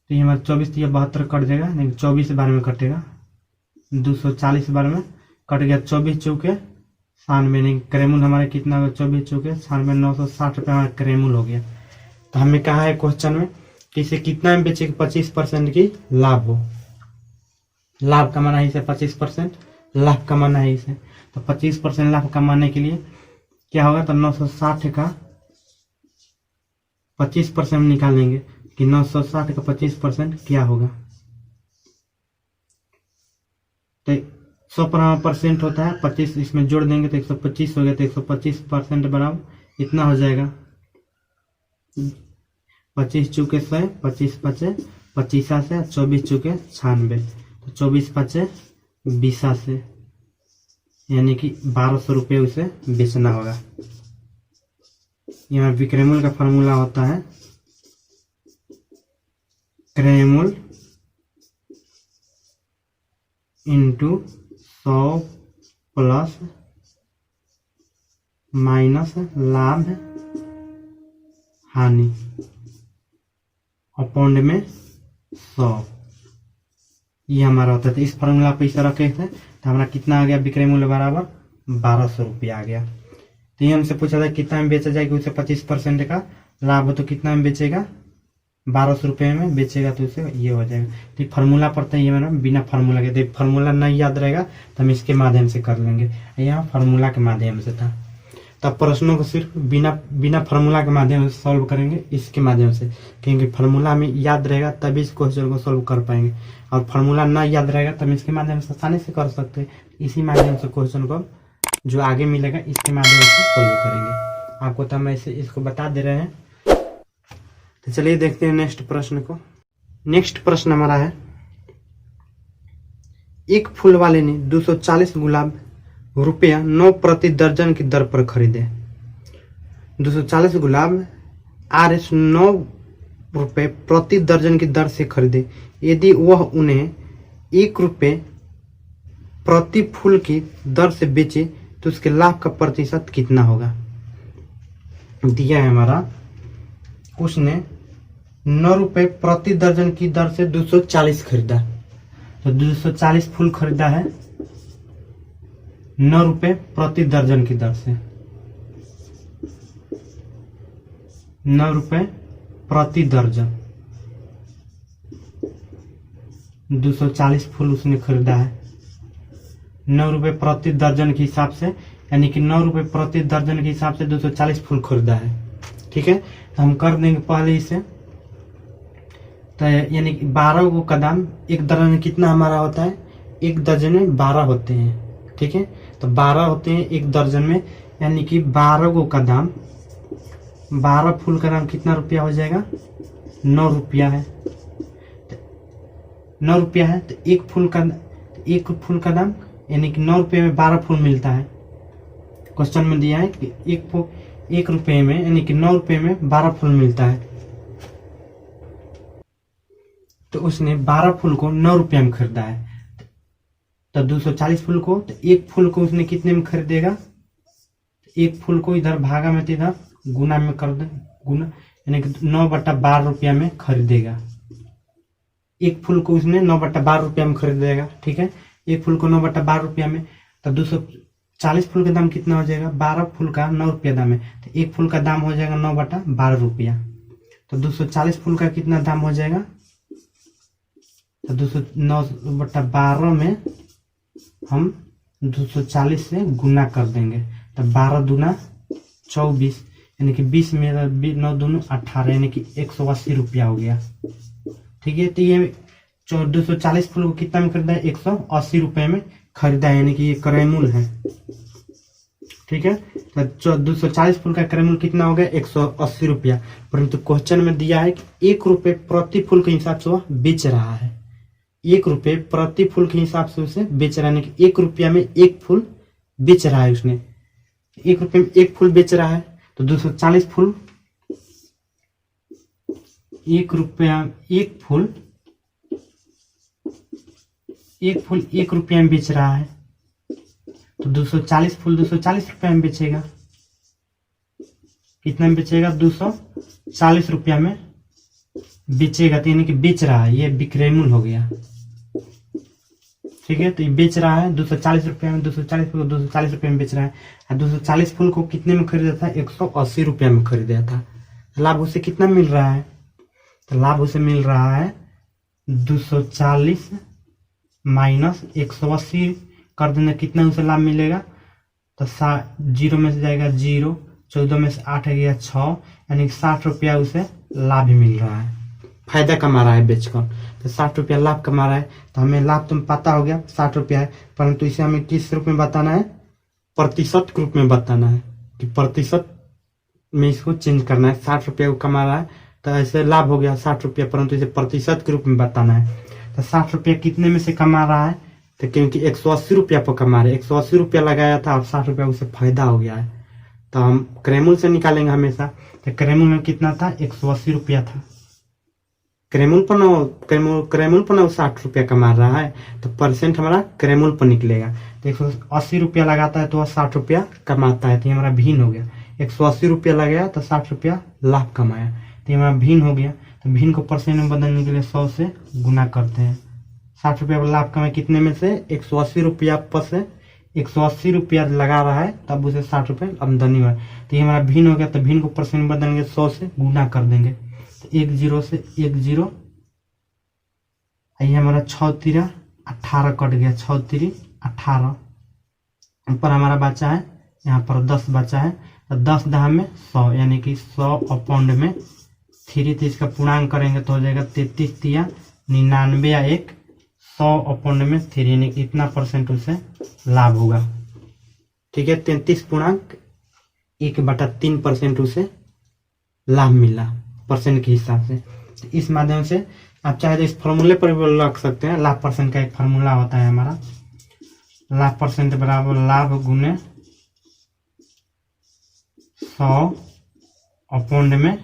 तो ये हमारा 24 3 72 कट जाएगा, नहीं 24 बार में कटेगा, 240 बार में कट गया, 24 चौके 96, नहीं क्रयमूल्य हमारे कितना होगा, 24 चौके 96, 960 रुपये हमारा क्रयमूल्य हो गया। तो हमें कहा है क्वेश्चन में कि इसे कितना में बेचे 25% की लाभ हो, लाभ कमाना है इसे 25% लाभ कमाना है इसे, तो 25% लाभ कमाने के लिए क्या होगा, तो 960 का 25% निकालेंगे कि 960 का 25% क्या होगा, तो 100% होता है 25, इसमें जोड़ देंगे तो 125 हो गया, तो 125% बराबर इतना हो जाएगा 25 चौके 100, 25 25 25 से 24 चौके 96, तो 24 25 20 से, यानी कि 1200 रुपये उसे बेचना होगा। यहाँ विक्रयमूल्य का फार्मूला होता है क्रयमूल्य इंटू 100 प्लस माइनस लाभ हानि अपॉन में 100, ये हमारा होता है। तो इस फार्मूला पे इसे रखे थे तो हमारा कितना आ गया, विक्रयमूल्य बराबर 1200 रुपया आ गया। तो ये हमसे पूछा था कितना में बेचा जाएगा, उसे 25% का लाभ हो तो कितना में बेचेगा, 1200 रुपये में बेचेगा, तो उसे ये हो जाएगा। तो फार्मूला पड़ता है ये मैंने बिना फार्मूला के, तो फार्मूला नहीं याद रहेगा तो हम इसके माध्यम से कर लेंगे, यहाँ फार्मूला के माध्यम से था। तब प्रश्नों को सिर्फ बिना फार्मूला के माध्यम से सॉल्व करेंगे, इसके माध्यम से, क्योंकि फार्मूला में याद रहेगा तभी इस क्वेश्चन को सॉल्व कर पाएंगे, और फार्मूला ना याद रहेगा तब इसके माध्यम से आसानी से कर सकते हैं। इसी माध्यम से क्वेश्चन को जो आगे मिलेगा इसके माध्यम से सॉल्व करेंगे। आपको तो हम ऐसे इसको बता दे रहे हैं। तो चलिए देखते हैं नेक्स्ट प्रश्न को। नेक्स्ट प्रश्न हमारा है, एक फूल वाले ने 240 गुलाब रुपया 9 प्रति दर्जन की दर पर खरीदे। 240 गुलाब RS 9 रुपये प्रति दर्जन की दर से खरीदे। यदि वह उन्हें 1 रुपये प्रति फूल की दर से बेचे तो उसके लाभ का प्रतिशत कितना होगा। दिया है हमारा, उसने 9 रुपये प्रति दर्जन की दर से 240 खरीदा, तो 240 फूल खरीदा है 9 रुपये प्रति दर्जन की दर से, 9 रुपये प्रति दर्जन, 240 फूल उसने खरीदा है 9 रुपये प्रति दर्जन के हिसाब से, यानी कि 9 रुपये प्रति दर्जन के हिसाब से 240 फूल खरीदा है। ठीक है, तो हम कर देंगे पहले इसे, तो यानी कि 12 को का दाम, एक दर्जन में कितना हमारा होता है, एक दर्जन में 12 होते हैं। ठीक है, तो 12 होते हैं एक दर्जन में, यानी कि 12 को का दाम, 12 फूल का दाम कितना रुपया हो जाएगा, 9 रुपया है। 9 रुपया है तो एक फूल का दाम, यानी कि 9 रुपये में 12 फूल मिलता है। क्वेश्चन में दिया है कि एक रुपये में, यानी कि 9 रुपये में 12 फूल मिलता है, तो उसने 12 फूल को 9 रुपये में खरीदा है। तो 240 फूल को, तो एक फूल को उसने कितने में खरीदेगा, एक फूल को इधर भागा में, इधर गुना में कर दे, गुना, यानी कि 9/12 रुपया में खरीदेगा। एक फूल को उसने 9/12 रुपया में खरीदेगा। ठीक है, एक फूल को 9/12 रुपया में, तो 240 फूल का दाम कितना हो जाएगा, 12 फूल का 9 रुपया दाम है, तो एक फूल का दाम हो जाएगा 9/12 रुपया। तो 240 फूल का कितना दाम हो जाएगा, तो 9/12 में हम 240 से गुना कर देंगे, तो 12 दूना 24, यानी कि 20 में 9 दूना 18, यानी कि 180 रुपया हो गया। ठीक है, तो ये 240 फूल को कितना में खरीदा है, 180 रुपये में खरीदा है, यानी कि ये क्रय मूल्य है। ठीक है, तो 240 फूल का क्रय मूल्य कितना हो गया, 180 रुपया। परंतु क्वेश्चन में दिया है कि 1 रुपये प्रति फूल के हिसाब से वह बेच रहा है, 1 रुपये प्रति फूल के हिसाब से उसे बेच रहा है, यानी कि 1 रुपया में 1 फूल बेच रहा है उसने, 1 रुपये में 1 फूल बेच रहा है। तो 240 फूल, 1 रुपया 1 फूल 1 रुपया में बेच रहा है, तो 240 फूल 240 रुपया में बेचेगा। कितना में बेचेगा, 240 रुपया में बेचेगा, तो यानी कि बेच रहा है, ये विक्रय मूल्य हो गया। ठीक है, तो ये बेच रहा है 240 रुपया में, 240 फूल को 240 रुपया में बेच रहा है। 240 फूल को कितने में खरीदा था, 180 रुपया में खरीदा था। लाभ उसे कितना मिल रहा है, तो लाभ उसे मिल रहा है 240 माइनस 180 कर देना, कितना उसे लाभ मिलेगा, तो 0 में से जाएगा 0, 14 में से 8 गया 6, यानी 60 रुपया उसे लाभ मिल रहा है, फायदा कमा रहा है बेचकर। तो 60 रुपया लाभ कमा रहा है, तो हमें लाभ तो पता हो गया 60 रुपया है, परंतु इसे हमें किस रूप में बताना है, प्रतिशत के रूप में बताना है, कि प्रतिशत में इसको चेंज करना है। 60 रुपया को कमा रहा है तो ऐसे लाभ हो गया 60 रुपया, परंतु इसे प्रतिशत के रूप में बताना है। तो 60 रुपया कितने में से कमा रहा है, तो क्योंकि 180 रुपया पर कमा रहे, 180 रुपया लगाया था और 60 रुपया उसे फायदा हो गया है, तो हम क्रय मूल्य से निकालेंगे हमेशा। तो क्रय मूल्य में कितना था, 180 रुपया था। क्रय मूल्य पर ना 60 रुपया कमा रहा है, तो परसेंट हमारा क्रय मूल्य पर निकलेगा। तो 180 रुपया लगाता है तो वह 60 रुपया कमाता है, तो ये हमारा भिन्न हो गया। 180 रुपया लगाया तो 60 रुपया लाभ कमाया, तो ये हमारा भिन्न हो गया। तो भिन्न को परसेंट में बदलने के लिए 100 से गुना करते हैं। 60 रुपया लाभ कमाए कितने में से, 180 रुपया पर से 180 रुपया लगा रहा है, तब उसे 60 रुपये आमदनी हुआ। तो ये हमारा भिन्न हो गया, तो भिन्न को परसेंट में बदलेंगे, 100 से गुना कर देंगे, तो 1 0 से 1 0, ये हमारा 6 3 18 कट गया, 6 3 18। ऊपर हमारा बचा है, यहाँ पर 10 बचा है, तो 10 10 में 100, यानी कि 100 अपॉइंट में 3 थी, इसका पूर्णांक करेंगे तो हो जाएगा 33 3 99 या 1, 100 अपॉइंट में 3, यानी कि इतना परसेंट उसे लाभ होगा। ठीक है, 33 पूर्णांक 1/3% उसे लाभ मिला परसेंट के हिसाब से। इस माध्यम से आप चाहे तो इस फॉर्मूले पर भी रख सकते हैं। लाभ परसेंट का एक फार्मूला होता है हमारा, लाभ परसेंट बराबर लाभ गुने 100 अपॉन में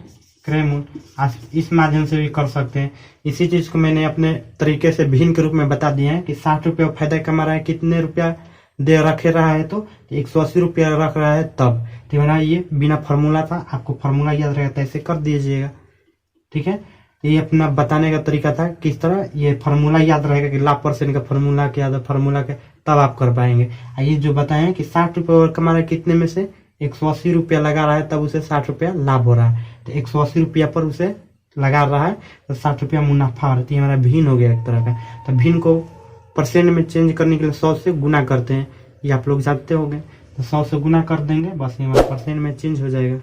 क्रय मूल्य। आप इस माध्यम से भी कर सकते हैं। इसी चीज को मैंने अपने तरीके से भिन्न के रूप में बता दिया है कि 60 रुपया फायदा कमा रहा है, कितने रुपया दे रखे रहा है तो 180 रुपया रख रहा है तब। ठीक है ना, ये बिना फार्मूला था, आपको फार्मूला याद रहेगा तो ऐसे कर दीजिएगा। ठीक है, ये अपना बताने का तरीका था किस तरह ये फार्मूला याद रहेगा कि लाभ परसेंट का फार्मूला क्या था, फार्मूला क्या, तब आप कर पाएंगे। ये जो बताए कि 60 रुपये और कमा रहा है कितने में से 180 रुपया लगा रहा है तब उसे 60 रुपया लाभ हो रहा है। तो 180 रुपया पर उसे लगा रहा है तो 60 रुपया मुनाफा रहती है। हमारा भिन्न हो गया एक तरह का। तो भिन्न को परसेंट में चेंज करने के लिए 100 से गुना करते हैं, ये आप लोग जानते होंगे। तो 100 से गुना कर देंगे, बस ये हमारा परसेंट में चेंज हो जाएगा।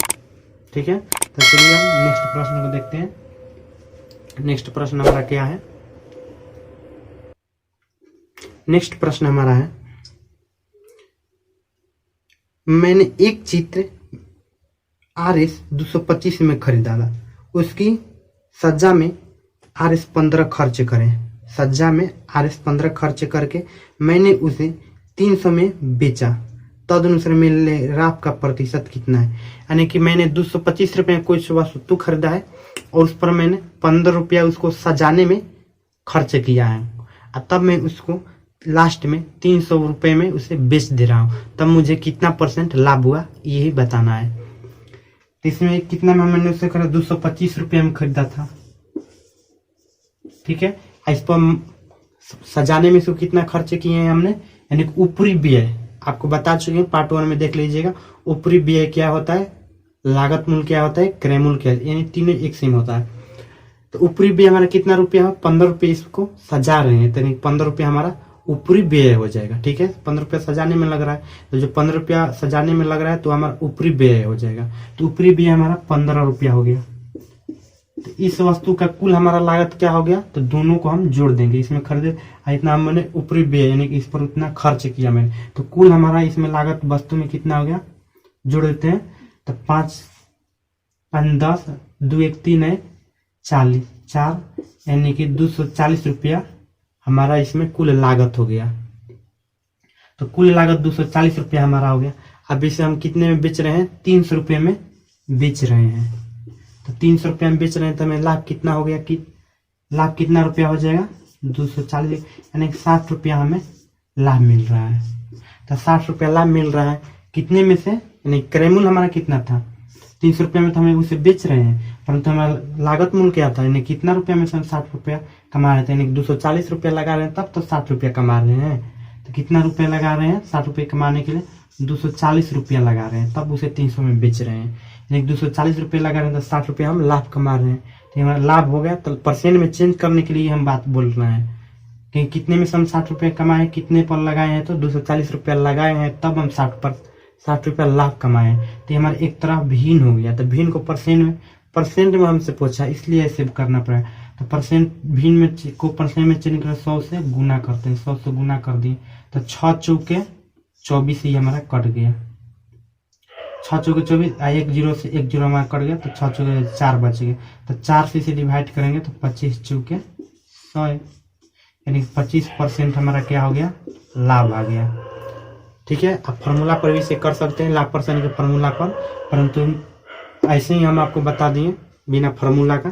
ठीक है, तो चलिए हम नेक्स्ट प्रश्न को देखते हैं। नेक्स्ट प्रश्न हमारा क्या है? नेक्स्ट प्रश्न हमारा है, मैंने एक चित्र RS 225 में खरीदा था, उसकी सज्जा में RS 15 खर्च करें। सज्जा में RS 15 खर्च करके मैंने उसे 300 में बेचा, तदनुसार मेरे लाभ का प्रतिशत कितना है? यानी कि मैंने 225 रुपये में कोई वस्तु खरीदा है और उस पर मैंने 15 रुपया उसको सजाने में खर्च किया है, और तब मैं उसको लास्ट में 300 रुपये में उसे बेच दे रहा हूँ, तब मुझे कितना परसेंट लाभ हुआ यही बताना है। तो इसमें कितना में मैंने उसे खरीदा, 225 रुपये में खरीदा था। ठीक है, इस पर सजाने में इसको कितना खर्च किए हैं हमने, यानी ऊपरी व्यय आपको बता चुके हैं, पार्ट 1 में देख लीजिएगा। ऊपरी व्यय क्या होता है, लागत मूल्य क्या होता है, क्रय मूल्य क्या है, यानी तीनों एक सेम होता है। तो ऊपरी व्यय हमारा कितना रुपया है, 15 रुपये इसको सजा रहे हैं, तो 15 रुपया हमारा ऊपरी व्यय हो जाएगा। ठीक है, 15 रुपया सजाने में लग रहा है, तो जो 15 रुपया सजाने में लग रहा है तो हमारा ऊपरी व्यय हो जाएगा। तो ऊपरी व्यय हमारा 15 रुपया हो गया। तो इस वस्तु का कुल हमारा लागत क्या हो गया, तो दोनों को हम जोड़ देंगे। इसमें खरीदे इतना मैंने ऊपरी व्यय यानी कि इस पर उतना खर्च किया मैंने, तो कुल हमारा इसमें लागत वस्तु में कितना हो गया, जोड़ देते हैं। तो 5 5 10 2 1 3 है 40 4, यानी कि 240 रुपया हमारा इसमें कुल लागत हो गया। तो कुल लागत 240 रुपया हमारा हो गया। अब इसे हम कितने में बेच रहे हैं, 300 रुपये में बेच रहे हैं। तो 300 रुपये में बेच रहे हैं तो हमें लाभ कितना हो गया, कि लाभ कितना रुपया हो जाएगा, 240, यानी 60 रुपया हमें लाभ मिल रहा है। तो 60 रुपया लाभ मिल रहा है कितने में से, यानी क्रय मूल्य हमारा कितना था, 300 रुपये में तो हमें उसे बेच रहे हैं, परंतु हमारा लागत मूल्य क्या था, यानी कितना रुपया में से हम 60 रुपया कमा रहे थे, यानी 240 रुपया लगा रहे हैं तब तो 60 रुपया कमा रहे हैं। तो कितना रुपया लगा रहे हैं, 60 रुपये कमाने के लिए 240 रुपया लगा रहे हैं, तब उसे 300 में बेच रहे हैं। यानी 240 रुपये लगा रहे हैं तो 60 रुपया हम लाभ कमा रहे हैं। तो हमारा लाभ हो गया। तो परसेंट में चेंज करने के लिए हम बात बोल रहे हैं कि कितने में से हम 60 रुपये कमाए, कितने पर लगाए हैं, तो 240 रुपया लगाए हैं तब हम 60 रुपया लाभ कमाए। तो हमारा एक तरह भिन्न हो गया। तो भिन्न को परसेंट में हमसे पूछा, इसलिए ऐसे करना पड़ा। तो परसेंट भिन्न में को परसेंट में चेंज कर 100 से गुना करते हैं, 100 से गुना कर दिए तो 6 चौके 24 ही हमारा कट गया। 6 चौके 24, 1 0 से 1 0 हमारा कट गया, तो 6 चौके 4 बच गए। तो 4 से इसे डिवाइड करेंगे तो 25 चौके 100, यानी 25% हमारा क्या हो गया, लाभ आ गया। ठीक है, आप फार्मूला पर भी से कर सकते हैं, लाभ परसेंट के फार्मूला पर, परंतु ऐसे ही हम आपको बता दिए बिना फार्मूला का,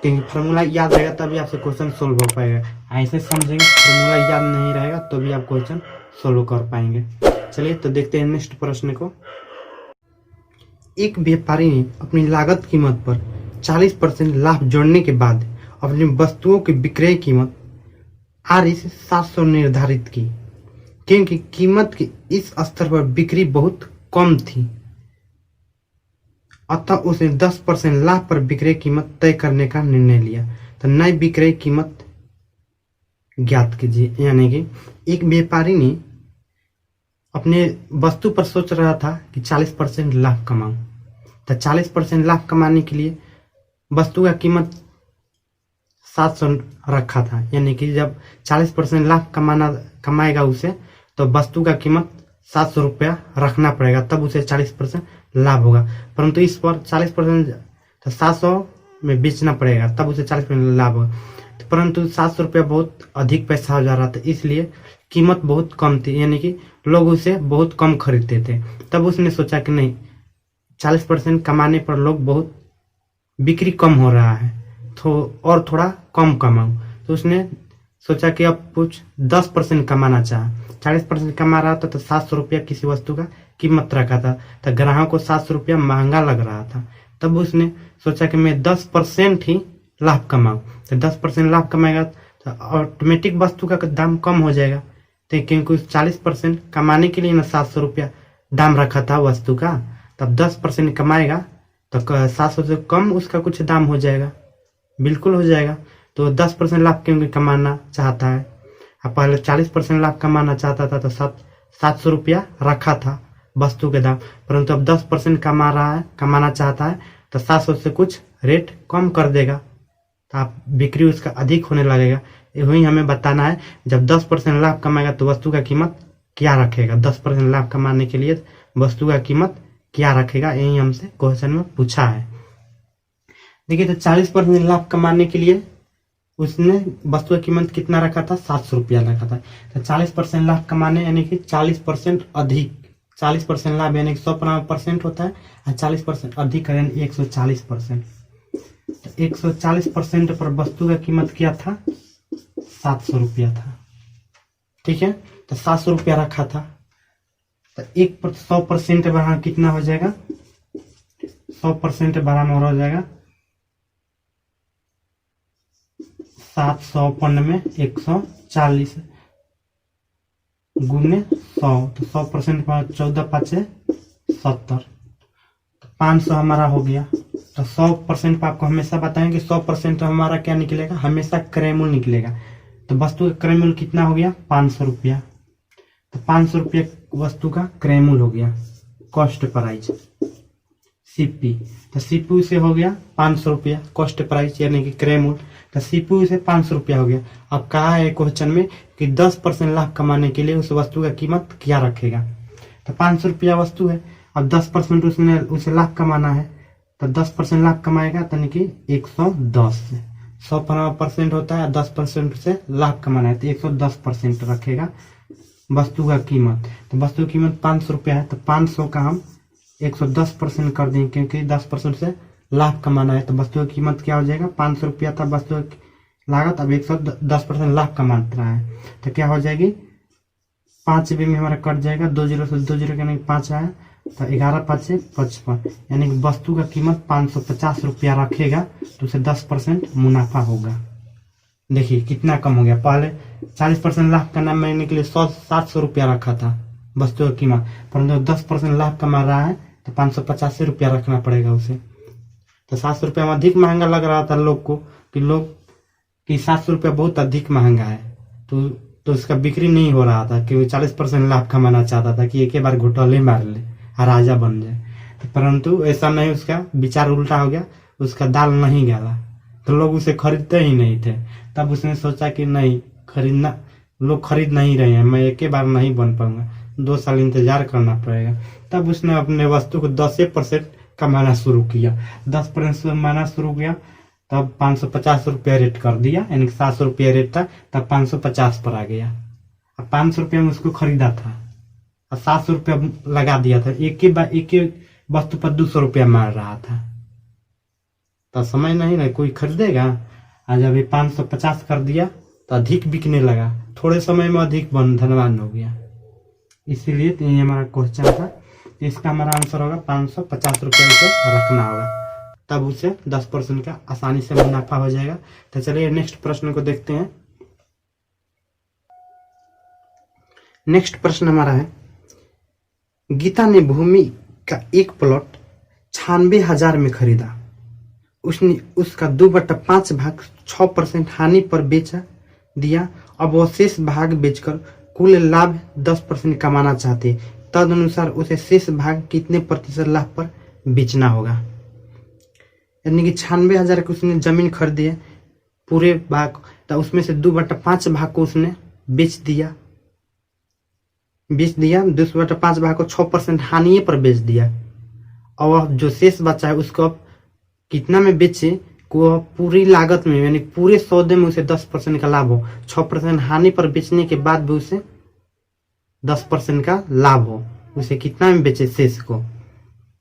क्योंकि फार्मूला याद रहेगा तभी आपसे क्वेश्चन सोल्व हो पाएगा। ऐसे समझेंगे फार्मूला याद नहीं रहेगा तो भी आप क्वेश्चन सोल्व कर पाएंगे। चलिए तो देखते हैं नेक्स्ट प्रश्न को। एक व्यापारी ने अपनी लागत कीमत पर 40% लाभ जोड़ने के बाद अपनी वस्तुओं की विक्रय कीमत RS 700 निर्धारित की, क्योंकि कीमत के इस स्तर पर बिक्री बहुत कम थी, अतः उसने 10% लाभ पर विक्रय कीमत तय करने का निर्णय लिया। तो नई विक्रय कीमत ज्ञात कीजिए। यानी कि एक व्यापारी ने अपने वस्तु पर सोच रहा था कि 40% लाभ कमाऊं, तो 40% लाभ कमाने के लिए वस्तु का कीमत 700 रखा था। यानी कि जब 40% लाभ कमाएगा उसे, तो वस्तु का कीमत 700 रुपया रखना पड़ेगा, तब उसे 40% लाभ होगा। परंतु इस पर 40% तो 700 में बेचना पड़ेगा, तब उसे 40% लाभ होगा। तो परंतु 700 रुपया बहुत अधिक पैसा हो जा रहा था, इसलिए कीमत बहुत कम थी, यानी कि लोग उसे बहुत कम खरीदते थे। तब उसने सोचा कि नहीं, 40% कमाने पर लोग बहुत बिक्री कम हो रहा है, तो और थोड़ा कम कमाऊं। तो उसने सोचा कि अब कुछ 10% कमाना चाहा। 40% कमा रहा था तो 700 रुपया किसी वस्तु का कीमत रखा था, तो ग्राहक को 700 रुपया महंगा लग रहा था। तब उसने सोचा कि मैं 10% ही लाभ कमाऊं। तो 10% लाभ कमाएगा तो ऑटोमेटिक वस्तु का दाम कम हो जाएगा। तो क्योंकि 40% कमाने के लिए ना 700 रुपया दाम रखा था वस्तु का, तब 10% कमाएगा तो 700 से कम उसका कुछ दाम हो जाएगा, बिल्कुल हो जाएगा। तो 10% लाभ क्योंकि कमाना चाहता है। अब पहले 40% लाभ कमाना चाहता था तो 700 रुपया रखा था वस्तु के दाम, परंतु अब 10% कमाना चाहता है तो 700 से कुछ रेट कम कर देगा, तो आप बिक्री उसका अधिक होने लगेगा। वही हमें बताना है, जब 10% लाभ कमाएगा तो वस्तु का कीमत क्या रखेगा। 10% लाभ कमाने के लिए वस्तु का कीमत क्या रखेगा, यही हमसे क्वेश्चन में पूछा है। देखिए, तो 40% लाभ कमाने के लिए उसने वस्तु की कीमत कितना रखा था, 700 रुपया रखा था। तो 40% लाभ कमाने यानी कि 40% अधिक, 40% लाभ यानी कि 100% होता है, और 40% अधिक यानी 140%। तो 140% पर वस्तु का कीमत क्या था, 700 रुपया था। ठीक है, तो 700 रुपया रखा था, तो 100% बढ़ा कितना हो जाएगा, 100% बढ़ाना हो जाएगा 700 में 140 गुने 100, तो 100% 14 5 70, तो 500 हमारा हो गया। तो 100% पर आपको हमेशा बताएं कि 100% हमारा क्या निकलेगा, हमेशा क्रय मूल्य निकलेगा। तो वस्तु का क्रय मूल्य कितना हो गया, 500 रुपया। तो 500 रुपया वस्तु का क्रय मूल्य हो गया, कॉस्ट प्राइस सीपी। तो सीपी से हो गया 500 रुपया कॉस्ट प्राइस यानी कि क्रय मूल्य। तो सीपी से 500 रुपया हो गया। अब कहा है क्वेश्चन में कि 10% लाभ कमाने के लिए उस वस्तु का कीमत क्या रखेगा। तो 500 रुपया वस्तु है, अब 10% उसने उसे लाभ कमाना है, तो 10% लाभ कमाएगा यानी कि 110 से 100% होता है, 10% से लाभ कमाना है तो 110% रखेगा वस्तु का कीमत। तो वस्तु की कीमत 500 रुपया है, तो 500 का हम 110% कर देंगे क्योंकि 10% से लाभ कमाना है। तो वस्तु की कीमत क्या हो जाएगा, 500 रुपया था वस्तु की लागत, अब 110% लाभ कमा रहा है तो क्या हो जाएगी, 5 में हमारा कट जाएगा, 2 जीरो से 2 जीरो यानी 5 आया, तो 11 5 से 55 यानी कि वस्तु का कीमत 550 रुपया रखेगा तो उसे 10% मुनाफा होगा। देखिए कितना कम हो गया, पहले 40% लाभ कमाने के लिए 700 रुपया रखा था वस्तु की कीमत, परंतु 10% लाभ कमा रहा है तो 585 रुपया रखना पड़ेगा उसे। तो 700 रुपया में अधिक महंगा लग रहा था लोग को कि 700 रुपया बहुत अधिक महंगा है, तो उसका बिक्री नहीं हो रहा था क्योंकि 40% लाभ कमाना चाहता था कि एक ही बार घोटाले मार ले राजा बन जाए। परंतु ऐसा नहीं, उसका विचार उल्टा हो गया, उसका दाल नहीं गला तो लोग उसे खरीदते ही नहीं थे। तब उसने सोचा कि नहीं खरीदना, लोग खरीद नहीं रहे हैं, मैं एक ही बार नहीं बन पाऊंगा, 2 साल इंतजार करना पड़ेगा। तब उसने अपने वस्तु को 10% कमाना शुरू किया, 10% कमाना शुरू किया, तब 550 रुपया रेट कर दिया, यानी 700 रुपया रेट था तब 550 पर आ गया। अब 500 रुपया में उसको खरीदा था और 700 रुपया लगा दिया था, एक ही वस्तु पर 200 रुपया मार रहा था, तो समझ नहीं ना कोई खरीदेगा। आज अभी 550 कर दिया तो अधिक बिकने लगा, थोड़े समय में अधिक धनवान हो गया। इसीलिए तो ये हमारा क्वेश्चन था, इसका हमारा आंसर होगा 550 रुपया उसे रखना होगा, तब उसे 10% का आसानी से मुनाफा हो जाएगा। तो चलिए नेक्स्ट प्रश्न को देखते हैं। नेक्स्ट प्रश्न हमारा है, गीता ने भूमि का एक प्लॉट 96,000 में खरीदा, उसने उसका 2/5 भाग 6% हानि पर बेच दिया, अब वह शेष भाग बेचकर कुल लाभ 10% कमाना चाहते, तदनुसार उसे शेष भाग कितने प्रतिशत लाभ पर बेचना होगा। यानी कि 96,000 की उसने जमीन खरीदी है पूरे भाग, तो उसमें से 2/5 भाग को उसने बेच दिया, 2/5 भाग को 6% हानि पर बेच दिया, और जो शेष बचा है उसको कितना में बेचे को पूरी लागत में यानी पूरे सौदे में उसे 10% का लाभ हो, 6% हानि पर बेचने के बाद भी उसे 10% का लाभ हो, उसे कितना में बेचे शेष को। तो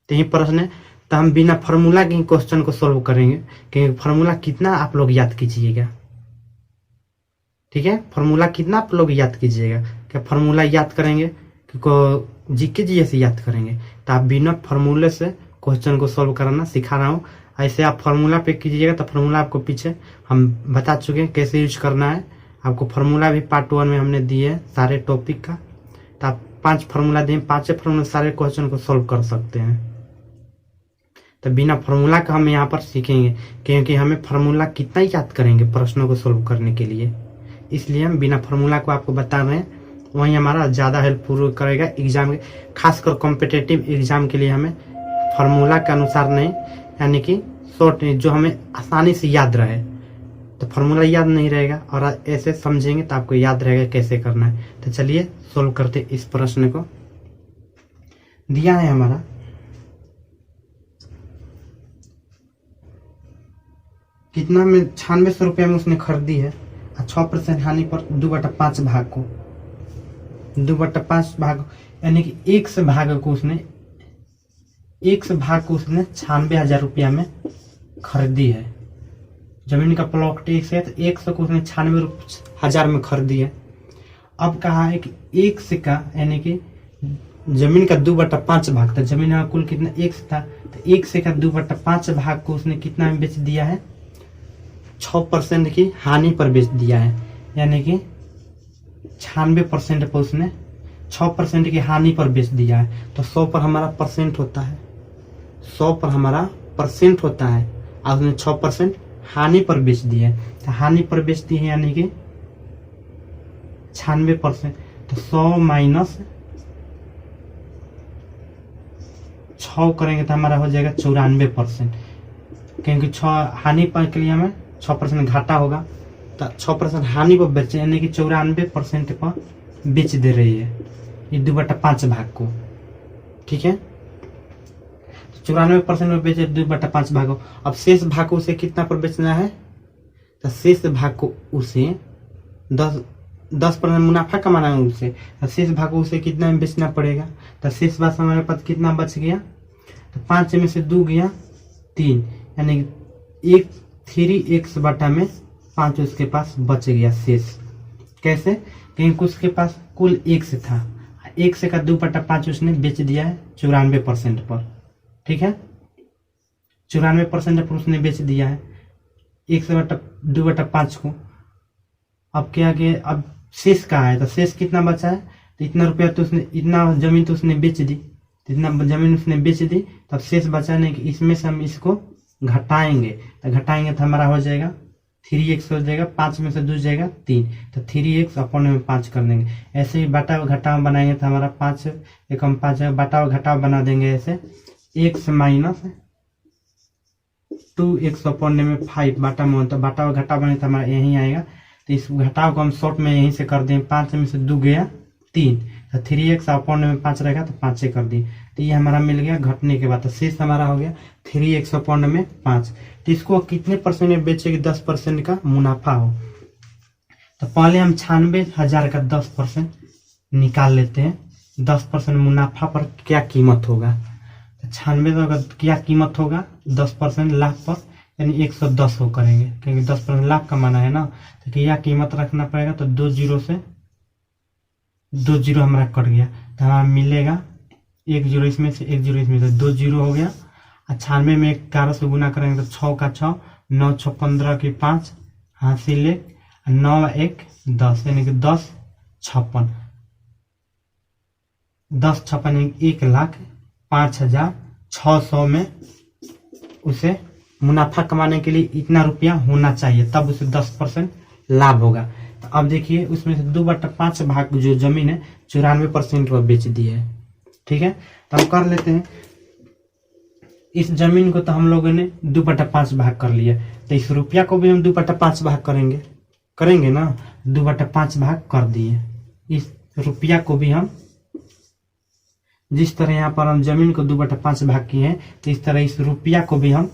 यही प्रश्न है। तो हम बिना फॉर्मूला के क्वेश्चन को सोल्व करेंगे, क्योंकि फॉर्मूला कितना आप लोग याद कीजिएगा, ठीक है। फॉर्मूला कितना आप लोग याद कीजिएगा, क्या फॉर्मूला याद करेंगे कि जीके जी से याद करेंगे। तो आप बिना फॉर्मूले से क्वेश्चन को सोल्व करना सिखा रहा हूँ। ऐसे आप फॉर्मूला पे कीजिएगा तो फॉर्मूला आपको पीछे हम बता चुके हैं कैसे यूज करना है। आपको फॉर्मूला भी पार्ट 1 में हमने दिए है सारे टॉपिक का। तो आप 5 फॉर्मूला दिए, 5 फॉर्मूला सारे क्वेश्चन को सोल्व कर सकते हैं। तो बिना फॉर्मूला का हम यहाँ पर सीखेंगे, क्योंकि हमें फॉर्मूला कितना याद करेंगे प्रश्नों को सोल्व करने के लिए, इसलिए हम बिना फॉर्मूला को आपको बता रहे हैं। वही हमारा ज़्यादा हेल्पफुल करेगा एग्जाम के, खासकर कॉम्पिटिटिव एग्जाम के लिए। हमें फॉर्मूला के अनुसार नहीं, यानी कि शॉर्ट जो हमें आसानी से याद रहे। तो फॉर्मूला याद नहीं रहेगा और ऐसे समझेंगे तो आपको याद रहेगा कैसे करना है। तो चलिए सोल्व करते इस प्रश्न को। दिया है हमारा कितना में 9600 रुपया में उसने खरीदी है, 6% हानि पर 2/5 भाग को, 2/5 भाग यानी कि 1 से भाग को उसने 96,000 रुपया में खरीदी है। जमीन का प्लॉट 1 है तो 1 से को उसने 96,000 में खरीदी है। अब कहा है कि 1 से का यानी कि जमीन का 2/5 भाग था, जमीन का कुल कितना 1 था, तो 1 से का 2/5 भाग को उसने कितना में बेच दिया है, 6% की हानि पर बेच दिया है। यानी कि 96% पर उसने 6% की हानि पर बेच दिया है। तो 100 पर हमारा परसेंट होता है, 100 पर हमारा परसेंट होता है और उसने 6% हानि पर बेच दिया है। तो हानि पर बेच दी है यानी कि 96%। तो 100 माइनस 6 करेंगे तो हमारा हो जाएगा 94%, क्योंकि 6 हानि पर के लिए हमें 6% घाटा होगा। तो 6% हानि पर बेचे यानी कि 94% पर बेच दे रही है ये 2/5 भाग को, ठीक है। 94% में बेचे 2/5 भाग को। अब शेष भाग को उसे कितना पर बेचना है, तो शेष भाग को उसे 10% मुनाफा कमाना है उसे। तो शेष भाग को उसे कितना में बेचना पड़ेगा, तो शेष भाग हमारे पास कितना बच गया, तो 5 में से 2 गया 3, यानी 3x बटा में 5 उसके पास बच गया शेष। कैसे, क्योंकि उसके पास कुल 1 से था, 1 से का 2/5 उसने बेच दिया है 94% पर, ठीक है। 94% पर उसने बेच दिया है 1 से 2/5 को। अब क्या किया, अब शेष का है, तो शेष कितना बचा है, तो इतना रुपया तो उसने, इतना जमीन तो उसने बेच दी, इतना जमीन उसने बेच दी, तब शेष बचा नहीं कि इसमें से हम इसको घटाएंगे। तो घटाएंगे तो हमारा हो जाएगा 3x हो जाएगा, 5 में से 2 जाएगा 3, तो 3x अपन में 5 कर देंगे। ऐसे ही बटाव घटाव बनाएंगे तो हमारा 5 एकम 5 है, बटाव घटाव बना देंगे ऐसे, x माइनस 2x अपन में 5 बटा में, तो बटाव घटाव बने तो हमारा यही आएगा। तो इस घटाव को हम शॉर्ट में यहीं से कर दें, 5 में से 2 गया 3, तो 3x अपन में 5 रहेगा तो 5 से कर दिए। तो ये हमारा मिल गया घटने के बाद। तो शेष हमारा हो गया 3x अपन में 5। तो इसको कितने परसेंट में बेचेगी, 10% का मुनाफा हो। तो पहले हम 96,000 का 10% निकाल लेते हैं। 10% मुनाफा पर क्या कीमत होगा, तो 96 का क्या कीमत होगा 10% लाभ पर, यानी 110 हो करेंगे, क्योंकि 10% लाभ कमाना है ना। तो क्या कीमत रखना पड़ेगा, तो 2 जीरो से 2 जीरो हमारा कट गया, तो हमारा मिलेगा 1 जीरो इसमें से 1 जीरो इसमें से, 2 जीरो हो गया। 96 में 11 से गुना करेंगे तो 6 का 6, 9 6 15 की 5, हासिल 1, 9 1 10, यानी कि 10 56, 10 56 1,05,600 में उसे मुनाफा कमाने के लिए इतना रुपया होना चाहिए, तब उसे 10% लाभ होगा। तो अब देखिए उसमें से 2/5 भाग जो जमीन है 94% पर बेच दी है, ठीक है। तो हम कर लेते हैं इस जमीन को, तो हम लोगों ने 2/5 भाग कर लिया। तो इस रुपया को भी हम 2/5 भाग करेंगे ना, 2/5 भाग कर दिए। इस रुपया को भी हम, जिस तरह यहाँ पर हम जमीन को 2/5 भाग किए हैं, तो इस तरह इस रुपया को भी हम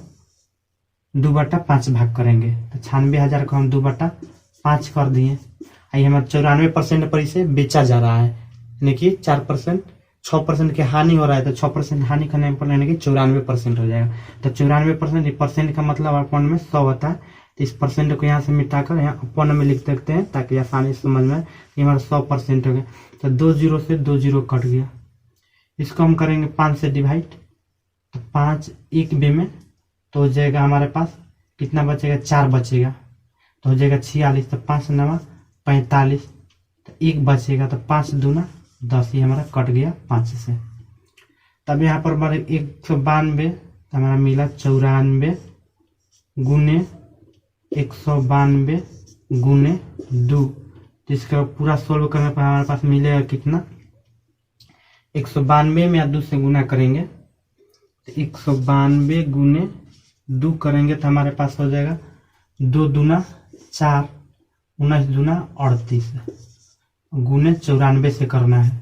2/5 भाग करेंगे। तो 96,000 को हम 2/5 कर दिए। ये हमारा 94% पर इसे बेचा जा रहा है, यानी कि 4%, 6% के हानि हो रहा है, तो 6% हानि करने पर यानी कि 94% हो जाएगा। तो 94% परसेंट का मतलब अपॉन में 100 होता है। तो इस परसेंट को यहाँ से मिटाकर यहाँ अपॉन में लिख सकते हैं ताकि आसानी से समझ में। ये हमारा 100% हो गया। तो 2 0 से 2 0 कट गया। इसको हम करेंगे 5 से डिवाइड, तो 5 1 बे में तो हो जाएगा हमारे पास कितना बचेगा, 4 बचेगा, तो हो जाएगा 46। तो 5 9 45, तो 1 बचेगा, तो 5 दूना 10, ये हमारा कट गया 5 से। तब यहाँ पर हमारे 192, तो हमारा मिला 94 गुने 192 गुने 2। जिसका पूरा सोल्व करने पर हमारे पास मिलेगा कितना, 192 में या 2 से गुना करेंगे, तो 192 गुने 2 करेंगे तो हमारे पास हो जाएगा 2 दूना 4, 19 दूना 38 गुने 94 से करना है।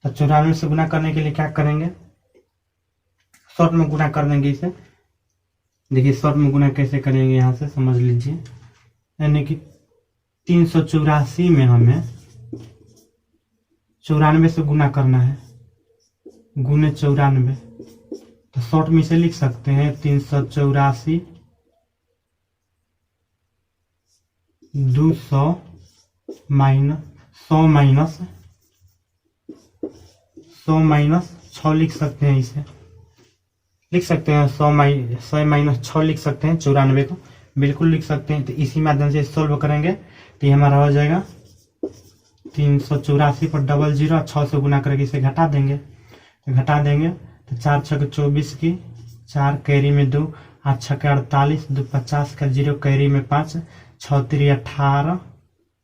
तो 94 से गुना करने के लिए क्या करेंगे, शॉर्ट में गुना कर देंगे इसे। देखिए शॉर्ट में गुना कैसे करेंगे, यहाँ से समझ लीजिए। यानी कि 384 में हमें 94 से गुना करना है, गुने 94। तो शॉर्ट में इसे लिख सकते हैं 384 200 माइनस 100 माइनस 6 लिख सकते हैं। इसे लिख सकते हैं 100 माइनस 6 लिख सकते हैं, 94 को बिल्कुल लिख सकते हैं। तो इसी माध्यम से सोल्व करेंगे तो ये हमारा हो जाएगा 384 पर 00 6 से गुना करके इसे घटा देंगे। तो घटा देंगे तो 4 6 24 की 4 कैरी में 2, 8 6 48, 2 50 का 0 कैरी में 5, 6 3 18,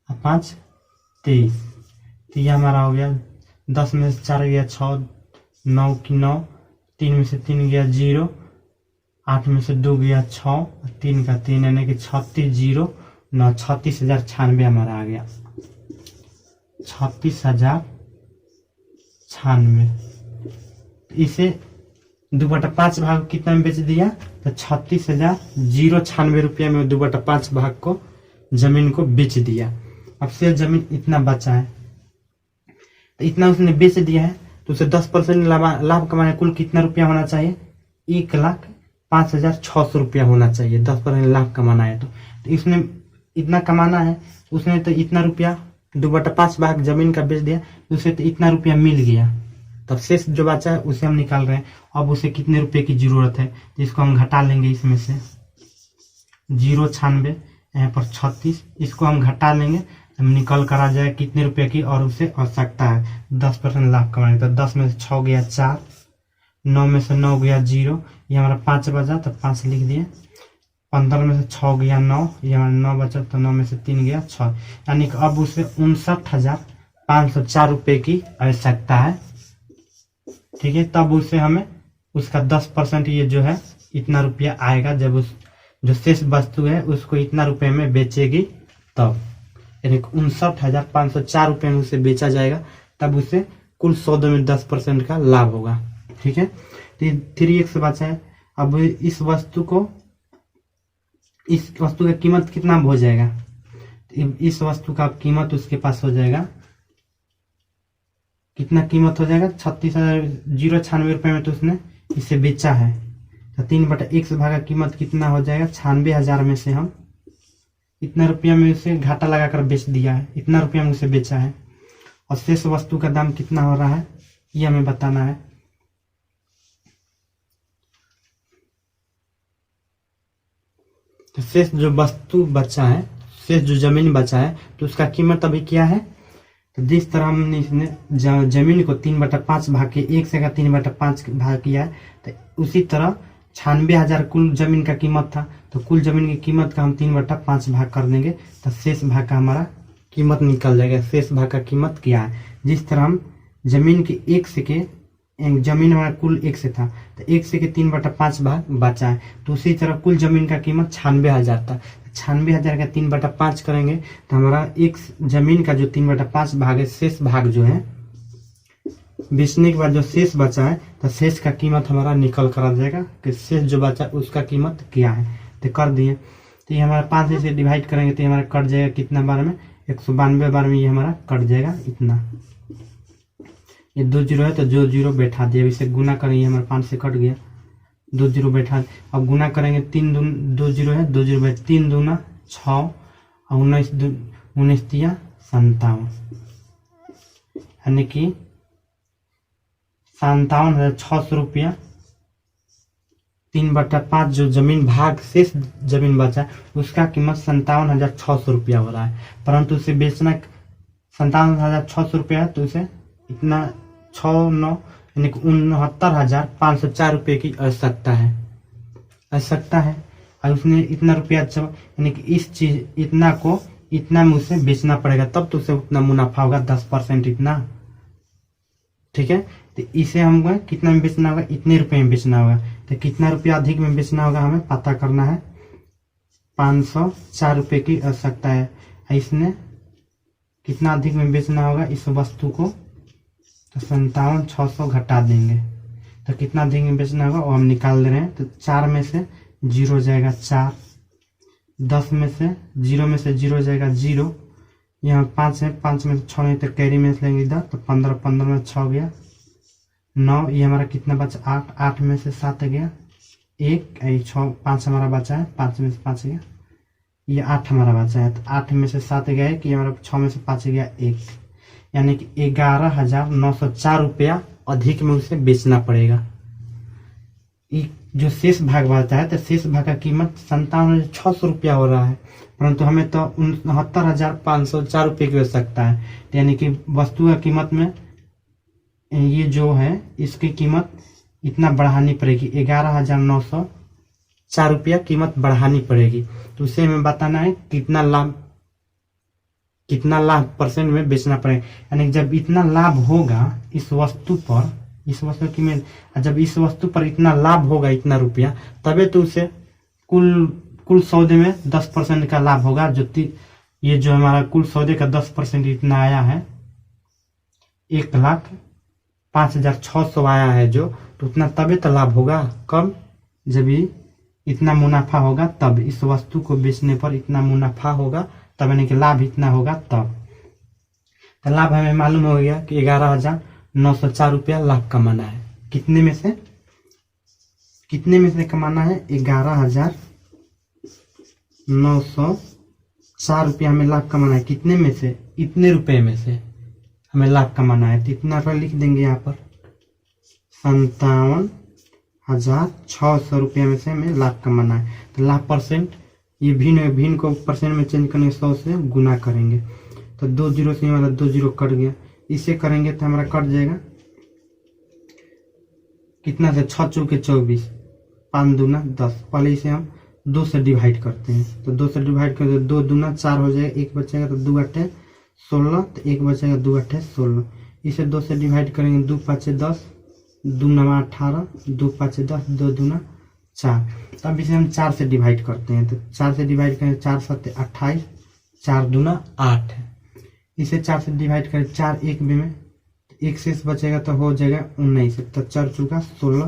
5 23। तो ये हमारा हो गया 10 में से 4 गया 6, 9 की 9, 3 में से 3 गया 0, 8 में से 2 गया 6, 3 का 3 यानी कि 36 0 9, 36,096 हमारा आ गया, 36,096। इसे 2/5 भाग कितना में बेच दिया, तो 36,096 रुपया में 2/5 भाग को जमीन को बेच दिया। अब से जमीन इतना बचा है, तो इतना उसने बेच दिया है, तो उसे 10% लाभ कमाने कुल कितना रुपया होना चाहिए, 1,05,600 रुपया होना चाहिए। 10% लाभ कमाना है तो इसने इतना कमाना है, उसने तो इतना रुपया 2/5 भाग जमीन का बेच दिया, उसे तो इतना रुपया मिल गया। तब शेष जो बचा है उसे हम निकाल रहे हैं। अब उसे कितने रुपए की जरूरत है, जिसको हम घटा लेंगे इसमें से 096, यहाँ पर 36, इसको हम घटा लेंगे, हम निकल कर आ जाए कितने रुपए की और उसे आवश्यकता है 10% लाभ कमाने। तो 10 में से 6 गया 4, 9 में से 9 गया 0, ये हमारा 5 बचा तो 5 लिख दिए। 15 में से 6 गया 9, ये हमारा 9 बचा तो 9 में से 3 गया 6, यानी कि अब उसे 59,504 रुपए की आवश्यकता है। ठीक है, तब उसे हमें उसका 10% ये जो है इतना रुपया आएगा, जब उस जो शेष वस्तु है उसको इतना रुपए में बेचेगी तब, यानी 59,504 रुपए में उसे बेचा जाएगा, तब उसे कुल सौदे में 10% का लाभ होगा। ठीक है, तो 3x बचा है। अब इस वस्तु का कीमत कितना हो जाएगा, इस वस्तु का कीमत उसके पास हो जाएगा, कितना कीमत हो जाएगा 36,096 रुपए में तो उसने इसे बेचा है। तो 3/x भागा कीमत कितना हो जाएगा, 96,000 में से हम इतना रुपया में उसे घाटा लगाकर बेच दिया है, इतना रुपया में उसे बेचा है। और शेष वस्तु का दाम कितना हो रहा है ये हमें बताना है। तो शेष जो वस्तु बचा है, शेष जो जमीन बचा है, तो उसका कीमत अभी क्या है, तो जिस तरह हमने इसने जमीन को 3/5 भाग के 1 से का 3/5 भाग किया है, तो उसी तरह 96,000 कुल जमीन का कीमत था, तो कुल जमीन की कीमत का हम 3/5 भाग कर देंगे, तो शेष भाग का हमारा कीमत निकल जाएगा। शेष भाग का कीमत क्या है, जिस तरह हम जमीन के 1 से के जमीन हमारा कुल 1 से था, तो 1 से के 3/5 भाग बचा है, तो उसी तरह कुल जमीन का कीमत 96,000 था। 96,000 का 3/5 करेंगे तो हमारा एक जमीन का जो 3/5 भाग है, शेष भाग जो है बेचने के बाद जो शेष बचा है तो शेष का कीमत हमारा निकल कर आ जाएगा कि शेष जो बचा उसका कीमत क्या है। तो कर दिए, तो ये हमारा 5 से डिवाइड करेंगे तो ये हमारा कट जाएगा कितना बार में, 192 बार में ये हमारा कट जाएगा इतना। ये 2 जीरो है तो जो जीरो बैठा दिया, इसे गुना करेंगे, हमारे 5 से कट गया, 2 जीरो बैठा। अब गुना करेंगे 2 जीरो है, 2 जीरो बैठ 3 दूना 6 और 19 तिया 57, यानी कि 57,600 रुपया। 3/5 जो जमीन भाग शेष जमीन बचा उसका कीमत 57,600 रुपया हो रहा है, परंतु उसे बेचना 57,600 रुपया है तो उसे इतना 6 यानी कि 69,504 रुपये की आवश्यकता है और उसने इतना रुपया यानी कि इस चीज इतना को इतना में उसे बेचना पड़ेगा, तब तो उसे उतना मुनाफा होगा 10% इतना। ठीक है, तो इसे हमको कितना में बेचना होगा, इतने रुपए में बेचना होगा। तो कितना रुपया अधिक में बेचना होगा हमें पता करना है, 504 रुपये की आवश्यकता है। इसने कितना अधिक में बेचना होगा इस वस्तु को, तो 57,600 घटा देंगे तो कितना अधिक में बेचना होगा वो हम निकाल दे रहे हैं। तो 4 में से 0 जाएगा 4, 10 में से 0 में से 0 जाएगा 0, यहाँ 5 है, 5 में से 6 नहीं तो कैरी में से लेंगे इधर, तो 15 में 6 गया 9, ये हमारा कितना बचा 8, 8 में से 7 गया 1, 6 5 हमारा बचा है, 5 में से 5 गया, ये 8 हमारा बचा है, तो 8 में से 7 गया कि हमारा 6 में से 5 गया 1, यानी कि 11,904 रुपया अधिक में उसे बेचना पड़ेगा। जो शेष भाग बचा है तो शेष भाग का कीमत 57,600 रुपया हो रहा है, परंतु हमें तो 69,504 रुपये की आवश्यकता है, यानी कि वस्तु का कीमत में ये जो है इसकी कीमत इतना बढ़ानी पड़ेगी, 11,904 रुपया कीमत बढ़ानी पड़ेगी। तो उसे हमें बताना है कितना लाभ परसेंट में बेचना पड़ेगा, यानी जब इतना लाभ होगा इस वस्तु पर, इस वस्तु की में जब इस वस्तु पर इतना लाभ होगा इतना रुपया, तबे तो उसे कुल सौदे में 10% का लाभ होगा। ये जो हमारा कुल सौदे का 10% इतना आया है, 1,05,600 आया है जो, तो उतना तबे तो लाभ होगा। कब, जब ये इतना मुनाफा होगा तब, इस वस्तु को बेचने पर इतना मुनाफा होगा तब, यानी कि लाभ इतना होगा तब। तो लाभ हमें मालूम हो गया कि 11,904 रुपया लाभ कमाना है। कितने में से कमाना है, 11,904 रुपया हमें लाभ कमाना है। कितने में से, इतने रुपए में से हमें लाभ कमाना है, तो इतना रुपया लिख देंगे यहाँ पर, 57,600 रुपया में से हमें लाभ कमाना है। तो लाभ परसेंट, ये भिन्न को परसेंट में चेंज करने 100 से गुना करेंगे, तो 2 जीरो से हमारा 2 जीरो कट गया, इसे करेंगे तो हमारा कट जाएगा कितना से, 6 चौके 24, 5 दूना 10। पहले इसे हम 2 से डिवाइड करते हैं, तो 2 से डिवाइड करते हैं, 2 दूना 4 हो जाएगा, 1 बचेगा तो 2 8 16, तो 1 बचेगा 2 8 16। इसे 2 से डिवाइड करेंगे, 2 5 10, 2 9 18, 2 5 10, 2 दूना 4। अब इसे हम 4 से डिवाइड करते हैं, तो 4 से डिवाइड करें, 4 7 28, 4 दूना 8। इसे 4 से डिवाइड करें, 4 1 में 1 शेष बचेगा तो हो जाएगा 19, तो 4 चौका 16,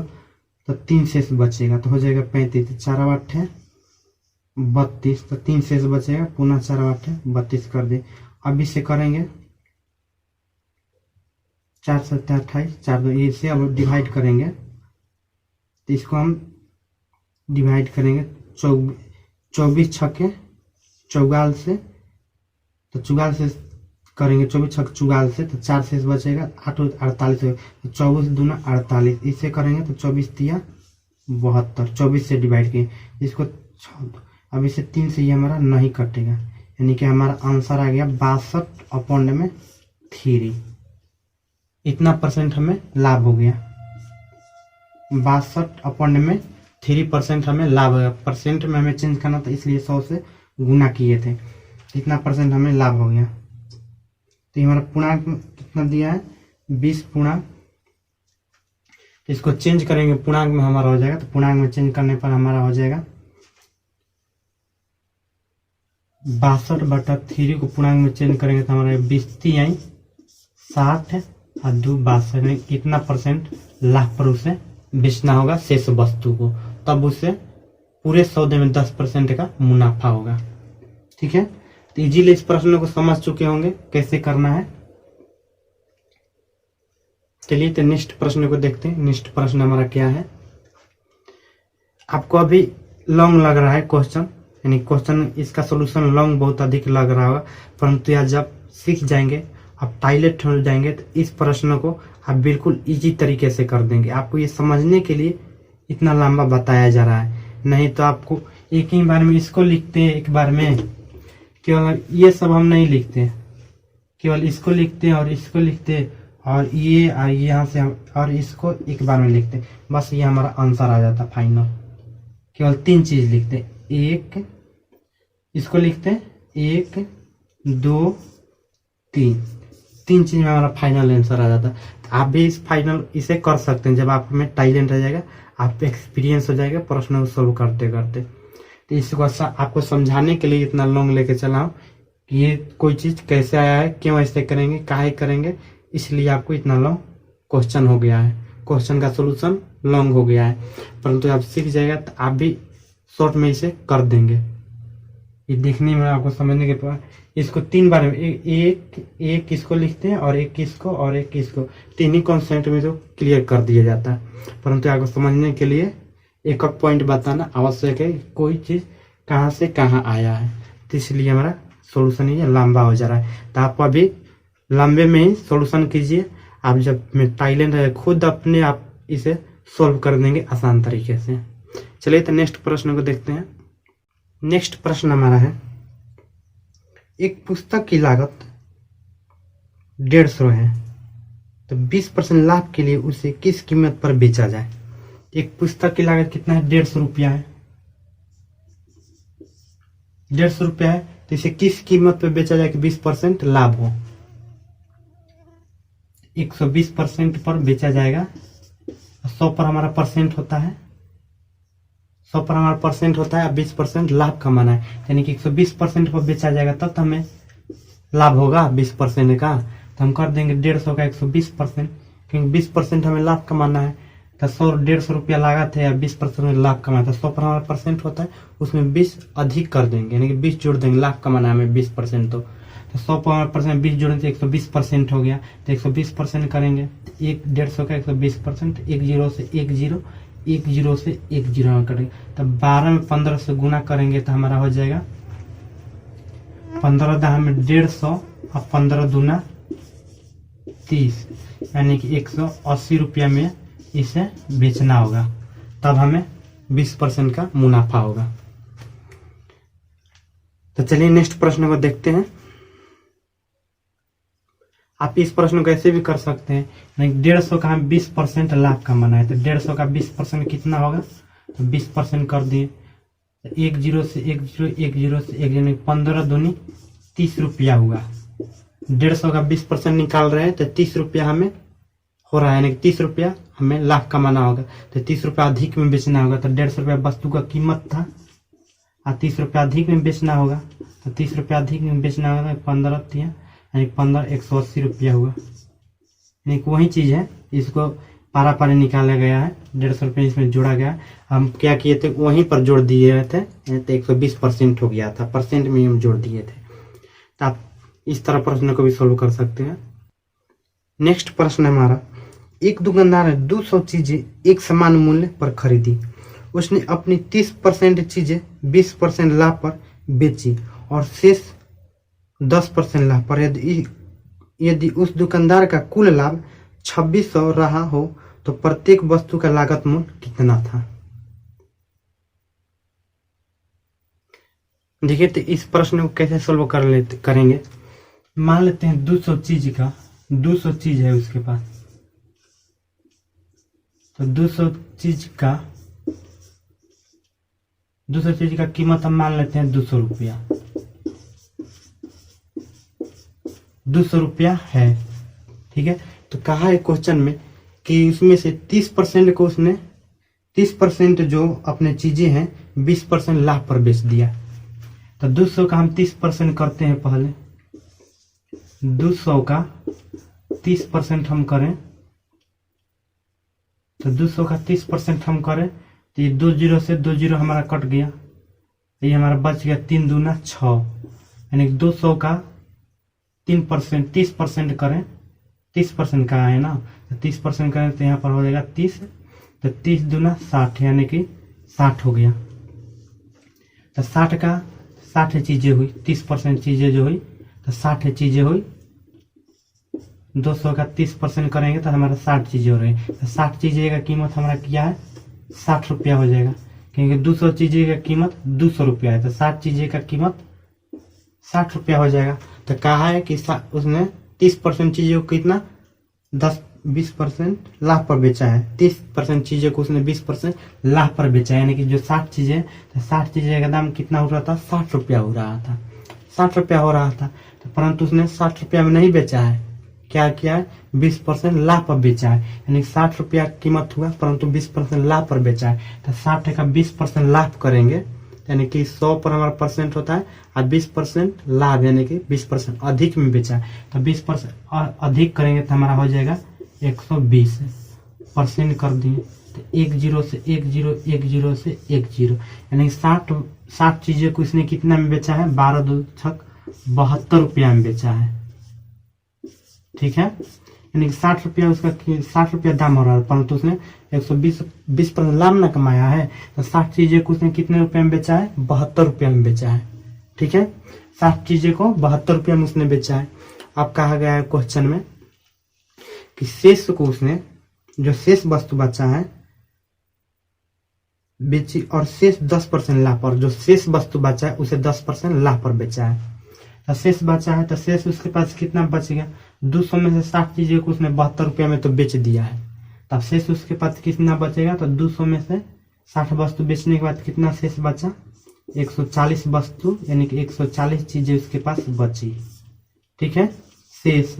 तो 3 शेष बचेगा तो हो जाएगा 35, 4 8 32, तो 3 शेष बचेगा, पुनः 4 8 32 कर दे। अब इसे करेंगे 4 7 28, 4 2, इसे अब डिवाइड करेंगे, तो इसको हम डिवाइड करेंगे 24 छक्के 44 से, तो 44 से करेंगे, 24 छक्के 44 से, तो 4 शेष बचेगा, 8 48, तो 24 दूना 48। इसे करेंगे तो 24 तिया 72, 24 से डिवाइड किए इसको। अब इसे 3 से ये हमारा नहीं कटेगा, यानी कि हमारा आंसर आ गया 62/3। इतना परसेंट हमें लाभ हो गया, 62/3% हमें लाभ होगा। परसेंट में हमें चेंज करना था, इसलिए 100 से गुना किए थे, इतना परसेंट हमें लाभ हो गया। तो हमारा पूर्णांक कितना दिया है, 20 पूर्णांक। तो इसको चेंज करेंगे, पूर्णांक में हमारा हो जाएगा, तो पूर्णांक में चेंज करने पर हमारा हो जाएगा 62/3 को पूर्णांक में चेंज करेंगे तो हमारा 20 3 60, और 2/62 में कितना परसेंट लाभ पर उसे बेचना होगा शेष वस्तु को, तब उसे पूरे सौदे में 10% का मुनाफा होगा। ठीक है, तो इजीली इस प्रश्न को समझ चुके होंगे कैसे करना है। चलिए तो नेक्स्ट प्रश्न को देखते हैं। नेक्स्ट प्रश्न हमारा क्या है। आपको अभी लॉन्ग लग रहा है क्वेश्चन, यानी क्वेश्चन इसका सॉल्यूशन लॉन्ग बहुत अधिक लग रहा होगा, परंतु यार जब सीख जाएंगे, आप पायलट हो जाएंगे, तो इस प्रश्न को आप बिल्कुल इजी तरीके से कर देंगे। आपको ये समझने के लिए इतना लंबा बताया जा रहा है, नहीं तो आपको एक ही बार में इसको लिखते हैं, एक बार में केवल ये सब हम नहीं लिखते, केवल इसको लिखते हैं और इसको लिखते हैं और ये यहाँ से हम और इसको एक बार में लिखते हैं, बस ये हमारा आंसर आ जाता फाइनल। केवल 3 चीज लिखते हैं, एक इसको लिखते हैं, 1 2 3 चीज में हमारा फाइनल आंसर आ जाता है। तो आप भी इस फाइनल इसे कर सकते हैं, जब आप में टैलेंट आ जाएगा, आप एक्सपीरियंस हो जाएगा प्रश्न को सोल्व करते करते। तो इसको आपको समझाने के लिए इतना लॉन्ग लेके चला हूँ कि ये कोई चीज कैसे आया है, क्यों ऐसे करेंगे, काहे करेंगे, इसलिए आपको इतना लॉन्ग क्वेश्चन हो गया है, क्वेश्चन का सोल्यूशन लॉन्ग हो गया है। परंतु आप सीख जाएगा तो आप भी शॉर्ट में इसे कर देंगे। ये देखने में आपको समझने के बाद इसको 3 बार में एक इसको लिखते हैं और एक इसको और एक इसको, 3 ही कॉन्सेप्ट में तो क्लियर कर दिया जाता है। परंतु आपको समझने के लिए एक पॉइंट बताना आवश्यक है, कोई चीज कहाँ से कहाँ आया है, तो इसलिए हमारा सोल्यूशन ये लंबा हो जा रहा है। तो आप अभी लंबे में ही सोल्यूशन कीजिए, आप जब में टैलेंट है खुद अपने आप इसे सोल्व कर देंगे आसान तरीके से। चलिए तो नेक्स्ट प्रश्न को देखते हैं। नेक्स्ट प्रश्न हमारा है, एक पुस्तक की लागत 150 है, तो 20% लाभ के लिए उसे किस कीमत पर बेचा जाए। एक पुस्तक की लागत कितना है, 150 रुपया है, 150 रुपया है, तो इसे किस कीमत पर बेचा जाए कि 20% लाभ हो। 120% पर बेचा जाएगा, 100 पर हमारा परसेंट होता है, 100 पर हमारा परसेंट होता है, 20% लाभ कमाना है, यानी कि 120% पर बेचा जाएगा तब तो हमें लाभ होगा 20% का। तो हम कर देंगे 150 का 120%, क्योंकि 20% हमें लाभ कमाना है। तो 150 रुपया लागत है या 20% लाभ कमाना है, तो 100 पर हमारा परसेंट होता है, उसमें 20 अधिक कर देंगे, यानी कि 20 जोड़ देंगे, लाभ कमाना है हमें 20%। तो 100 पर परसेंट 20 जोड़ेंगे तो 120% हो गया, तो 120% करेंगे, 150 का 120%, 1 0 से 1 0, 1 0 से 1 0 करेंगे, तो 12 में 15 से गुना करेंगे तो हमारा हो जाएगा 15 दाह में 150 और 15 दूना 30, यानी कि 180 रुपया में इसे बेचना होगा, तब हमें 20% का मुनाफा होगा। तो चलिए नेक्स्ट प्रश्न को देखते हैं। आप इस प्रश्न को ऐसे भी कर सकते हैं, 150 का हम 20% लाभ कमाना है, तो 150 का 20% कितना होगा, तो 20% कर दिए, 1 0 से 1 0, 1 0 से 1 0, 15 दूनी 30 रुपया हुआ। 150 का 20% निकाल रहे हैं तो 30 रुपया हमें हो रहा है, यानी 30 रुपया हमें लाभ कमाना होगा, तो 30 रुपया अधिक में बेचना होगा। तो 150 रुपया वस्तु का कीमत था और 30 रुपया अधिक में बेचना होगा, तो 30 रुपया अधिक में बेचना होगा, 15 दिया, यानी 15 180 रुपया हुआ। यानी वही चीज है, इसको पारा पारी निकाला गया है, 150 रुपया इसमें जोड़ा गया। हम क्या किए थे, वहीं पर जोड़ दिए थे, तो 120% हो गया था, परसेंट में हम जोड़ दिए थे। तो आप इस तरह प्रश्न को भी सोल्व कर सकते हैं। नेक्स्ट प्रश्न हमारा, एक दुकानदार ने 200 चीजें एक समान मूल्य पर खरीदी, उसने अपनी 30% चीजें 20% लाभ पर बेची और शेष 10% लाभ पर। यदि उस दुकानदार का कुल लाभ 2600 रहा हो तो प्रत्येक वस्तु का लागत मूल्य कितना था। देखिए तो इस प्रश्न को कैसे सोल्व करेंगे। मान लेते हैं 200 चीज है उसके पास, तो 200 चीज का कीमत हम मान लेते हैं 200 रुपया। 200 रुपया है, ठीक है। तो कहा है क्वेश्चन में कि उसमें से 30% को उसने 30% जो अपने चीजें हैं 20% लाभ पर बेच दिया। तो 200 का हम 30% करते हैं, पहले 200 का 30% हम करें तो 200 का 30% हम करें तो ये 2 जीरो से 2 जीरो हमारा कट गया, ये हमारा बच गया 3 दूना 6, यानी 200 का 3% 30% करें, 30% का है ना, तो 30% करें तो यहाँ पर हो जाएगा 30, तो 30 दूना 60 यानी कि 60 हो गया। तो 60 का 60 चीजें हुई, 30% चीजें जो हुई तो 60 चीजें हुई, 200 का 30% करेंगे तो हमारा 60 चीजें हो रही, तो 60 चीजें का कीमत हमारा क्या है 60 रुपया हो जाएगा, क्योंकि 200 चीजें का कीमत 200 रुपया है, तो 60 चीजें का कीमत 60 रुपया हो जाएगा। तो कहा है कि उसने 30% चीजों को कितना 20% लाभ पर बेचा है, 30% चीजें को उसने 20% लाभ पर बेचा है, यानी कि जो 60 चीजें, तो 60 चीजें का दाम कितना हो रहा था 60 रुपया हो रहा था, 60 रुपया हो रहा था। तो परंतु उसने 60 रुपया में नहीं बेचा है, क्या किया है 20% लाभ पर बेचा है, यानी 60 रुपया कीमत हुआ परंतु 20% लाभ पर बेचा है। तो 60 का 20% लाभ करेंगे यानी कि 100 पर हमारा परसेंट होता है और 20% लाभ यानी कि 20% अधिक में बेचा है, तो 20% अधिक करेंगे तो हमारा हो जाएगा 120% कर दिए, तो 1 जीरो से 1 जीरो 1 जीरो से 1 जीरो, यानी 60 चीजें को इसने कितना में बेचा है 12 दो छक 72 रुपया में बेचा है, ठीक है, यानी कि 60 रुपया उसका 60 रुपया दाम हो रहा है, परंतु उसने 120% लाभ ना कमाया है, तो 60 चीजें को उसने कितने रुपए में बेचा है 72 रुपया में बेचा है, ठीक है, 60 चीजें को 72 रुपया में उसने बेचा है। अब कहा गया है क्वेश्चन में कि शेष को उसने जो शेष वस्तु बचा है बेची और शेष 10% लाभ पर, जो शेष वस्तु बचा है उसे 10% लाभ पर बेचा है। तो शेष बचा है तो शेष उसके पास कितना बच गया 200 में से 60 चीजें को उसने 72 रुपया में तो बेच दिया है, तब शेष उसके पास कितना बचेगा, तो 200 में से 60 वस्तु बेचने के बाद कितना शेष बचा 140 वस्तु, यानी कि 140 चीजें उसके पास बची, ठीक है शेष।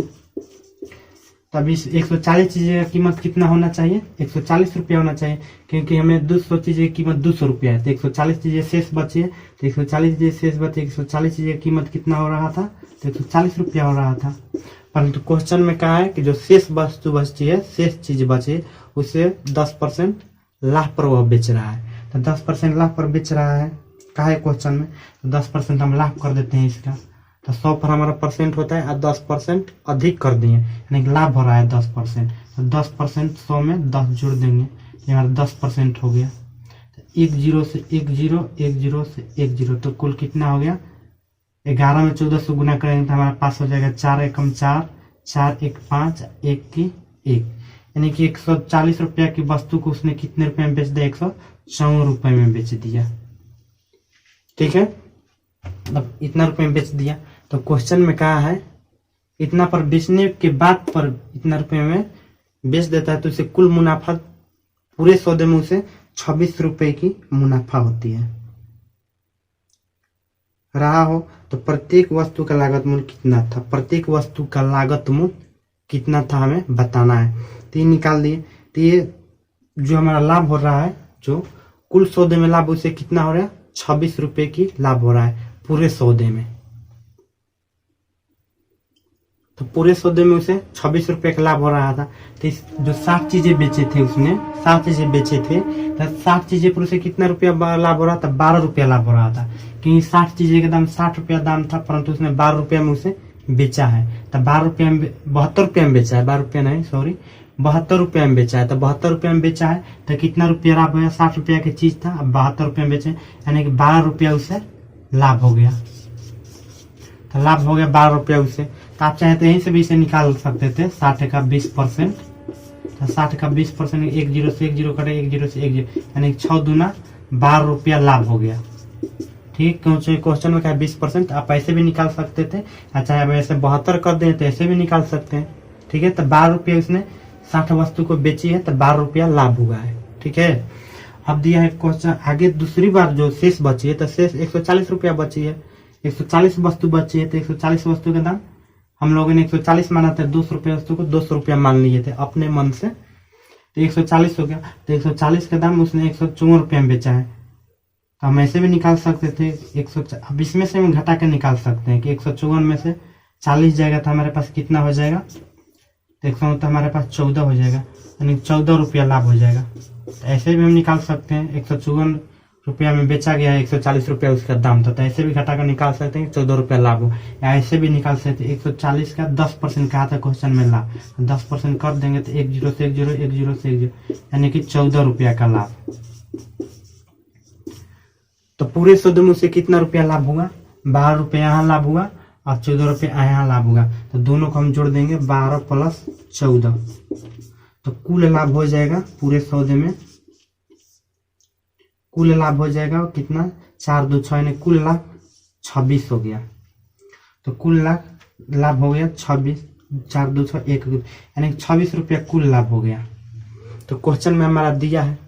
तब इस 140 चीजें का कीमत कितना होना चाहिए 140 रुपया होना चाहिए, क्योंकि हमें 200 चीजें की कीमत 200 रुपया है, तो 140 चीजें शेष बची है, तो 140 चीजें शेष बची, 140 चीजें की कीमत कितना हो रहा था तो 140 रुपया हो रहा था। परंतु क्वेश्चन में कहा है कि जो शेष वस्तु बची है, शेष चीज बची है, उसे 10% लाभ पर वह बेच रहा है, तो 10% लाभ पर बेच रहा है, कहा है क्वेश्चन में, तो 10% हम लाभ कर देते हैं इसका, तो 100 पर हमारा परसेंट होता है और 10% अधिक कर दिए, यानी कि लाभ हो रहा है 10%, तो 10% 100 में 10 जोड़ देंगे, ये हमारा 10% हो गया, तो 1 जीरो से 1 जीरो 1 जीरो से 1 जीरो, तो कुल कितना हो गया 11 में 14 से गुना करेंगे तो हमारे पास हो जाएगा 4 एकम 4 4 1 5 1 की 1, यानी कि 140 रुपया की वस्तु को उसने कितने रुपए में बेच दिया 154 रुपए में बेच दिया, ठीक है, अब इतना रुपए में बेच दिया। तो क्वेश्चन में कहा है इतना पर बेचने के बाद पर इतना रुपए में बेच देता है तो उसे कुल मुनाफा पूरे सौदे में उसे 26 रुपए की मुनाफा होती है रहा हो, तो प्रत्येक वस्तु का लागत मूल्य कितना था, प्रत्येक वस्तु का लागत मूल्य कितना था हमें बताना है, तो ये निकाल दिए। तो ये जो हमारा लाभ हो रहा है, जो कुल सौदे में लाभ उसे कितना हो रहा है 26 रुपए की लाभ हो रहा है पूरे सौदे में, तो पूरे सौदे में उसे 26 रुपए का लाभ हो रहा था। तो जो 60 चीजें बेचे थे उसने 60 चीजें बेचे थे, तो 60 चीजें पर उसे कितना रुपया लाभ हो रहा था 12 रुपया लाभ हो रहा था, क्योंकि 60 चीजें का दाम 60 रुपया दाम था, परंतु उसने 12 रुपया में उसे बेचा है, तो 12 रुपया में 72 रुपया में बेचा है, 12 रुपया नहीं सॉरी 72 रुपया में बेचा है, तो 72 रुपया में बेचा है तो कितना रुपया लाभ हो गया 60 रुपया की चीज था, अब 72 रुपया में बेचे, यानी कि 12 रुपया उसे लाभ हो गया, तो लाभ हो गया 12 रुपया उसे। तो आप चाहे तो यहीं से भी इसे निकाल सकते थे 60 का 20%, तो 60 का 20% 1 जीरो से 1 जीरो कटे 1 जीरो से 1 जीरो, यानी 6 दूना 12 रुपया लाभ हो गया, ठीक, क्योंकि क्वेश्चन में क्या 20%, आप ऐसे भी निकाल सकते थे, चाहे आप ऐसे 72 कर दें तो ऐसे भी निकाल सकते हैं, ठीक है। तो 12 रुपया उसने 60 वस्तु को बेची है तो 12 रुपया लाभ हुआ है, ठीक है। अब दिया है क्वेश्चन आगे दूसरी बार जो शेष बची है, तो शेष 140 रुपया बची है, 140 वस्तु बची है, तो 140 वस्तु का दाम हम लोगों ने 140 माना था, 200 रुपया वस्तु को 200 रुपया मान लिए थे अपने मन से, तो 140 हो गया, तो 140 का दाम उसने 154 रुपया में बेचा है, तो हम ऐसे भी निकाल सकते थे 100, अब इसमें से हम घटा के निकाल सकते हैं कि 154 में से 40 जाएगा तो हमारे पास कितना हो जाएगा तो 100 तो हमारे पास 14 हो जाएगा, यानी 14 रुपया लाभ हो जाएगा। तो ऐसे भी हम निकाल सकते हैं, 154 रुपया में बेचा गया है, 140 रुपया उसका दाम था, तो ऐसे भी घटा कर निकाल सकते हैं 14 रुपया लाभ हो। या ऐसे भी निकाल सकते हैं 140 का 10% कहा था क्वेश्चन में लाभ, 10% कर देंगे तो 1 0 से 1 0, 1 0 से 1 0, यानी कि 14 रुपया का लाभ। तो पूरे 100 में से कितना रुपया लाभ होगा? 12 रुपया यहाँ लाभ हुआ और 14 रुपया यहाँ लाभ होगा। तो दोनों को हम जोड़ देंगे, 12 प्लस 14, तो कुल लाभ हो जाएगा पूरे 100 में, कुल लाभ हो जाएगा कितना? 4 2 6, यानी कुल लाभ 26 हो गया। तो कुल लाभ हो गया 26, 4 2 6 1, यानी 26 रुपया कुल लाभ हो गया। तो क्वेश्चन में हमारा दिया है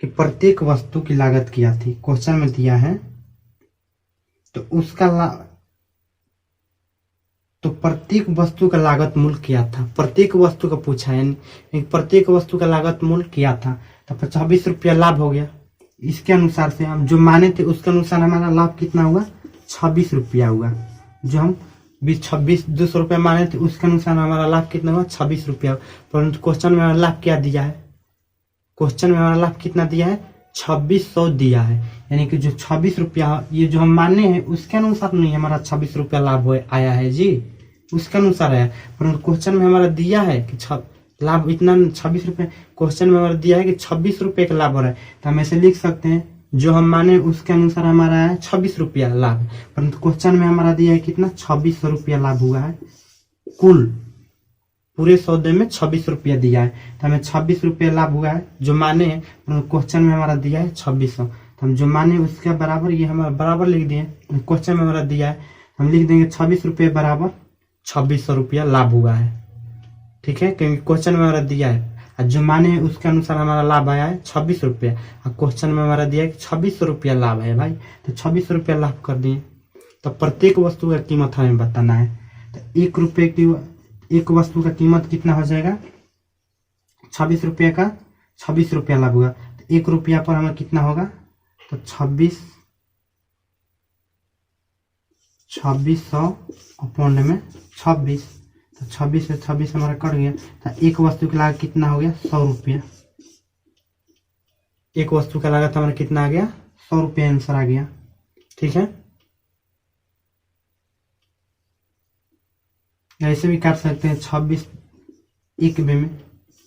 कि प्रत्येक वस्तु की लागत क्या थी, क्वेश्चन में दिया है, तो उसका तो प्रत्येक वस्तु का लागत मूल्य क्या था, प्रत्येक वस्तु का पूछा है, प्रत्येक वस्तु का लागत मूल्य क्या था, तो 26 रुपया लाभ हो गया। इसके अनुसार से हम जो माने थे उसके अनुसार हमारा लाभ कितना हुआ? 26 रुपया हुआ। जो हम 200 रुपया माने थे उसके अनुसार हमारा लाभ कितना हुआ? 26 रुपया। परंतु क्वेश्चन में हमारा लाभ क्या दिया है? क्वेश्चन में हमारा लाभ कितना दिया है? 2600 दिया है, यानी कि जो 26 रुपया ये जो हम माने हैं उसके अनुसार नहीं हमारा 26 रुपया लाभ आया है जी, उसके अनुसार आया। परंतु क्वेश्चन में हमारा दिया है कि लाभ इतना 26 रुपये, क्वेश्चन में हमारा दिया है कि 26 रुपये का लाभ हो रहा है, तो हम ऐसे लिख सकते हैं जो हम माने उसके अनुसार हमारा है 26 रुपया लाभ। परंतु क्वेश्चन में हमारा दिया है कितना? 2600 रुपया लाभ हुआ है, कुल पूरे 100 में 26 रुपया दिया है, तो हमें 26 रुपया लाभ हुआ है जो माने हैं। क्वेश्चन में हमारा दिया है 2600, तो हम जो माने उसके बराबर ये हमारा बराबर लिख दिए। क्वेश्चन में हमारा दिया है, हम लिख देंगे 26 रुपये बराबर 2600 रुपया लाभ हुआ है, ठीक है, क्योंकि क्वेश्चन में हमारा दिया है और जो माने हैं उसके अनुसार हमारा लाभ आया है 26 रुपया, और क्वेश्चन में हमारा दिया है 2600 रुपया लाभ है भाई, तो 2600 रुपया लाभ कर दिए। तो प्रत्येक वस्तु का कीमत हमें बताना है, तो 1 रुपये की एक वस्तु का कीमत कितना हो जाएगा? 26 रुपये का 26 रुपया लाभ होगा, तो 1 रुपया पर हमें कितना होगा? तो 2600 अपॉन में 26, तो 26 से 26 हमारा कट गया, तो एक वस्तु की लागत कितना हो गया? 100 रुपया। एक वस्तु का लागत हमारा कितना आ गया? 100 रुपया आंसर आ गया, ठीक है। ऐसे भी काट सकते हैं 26 1 में,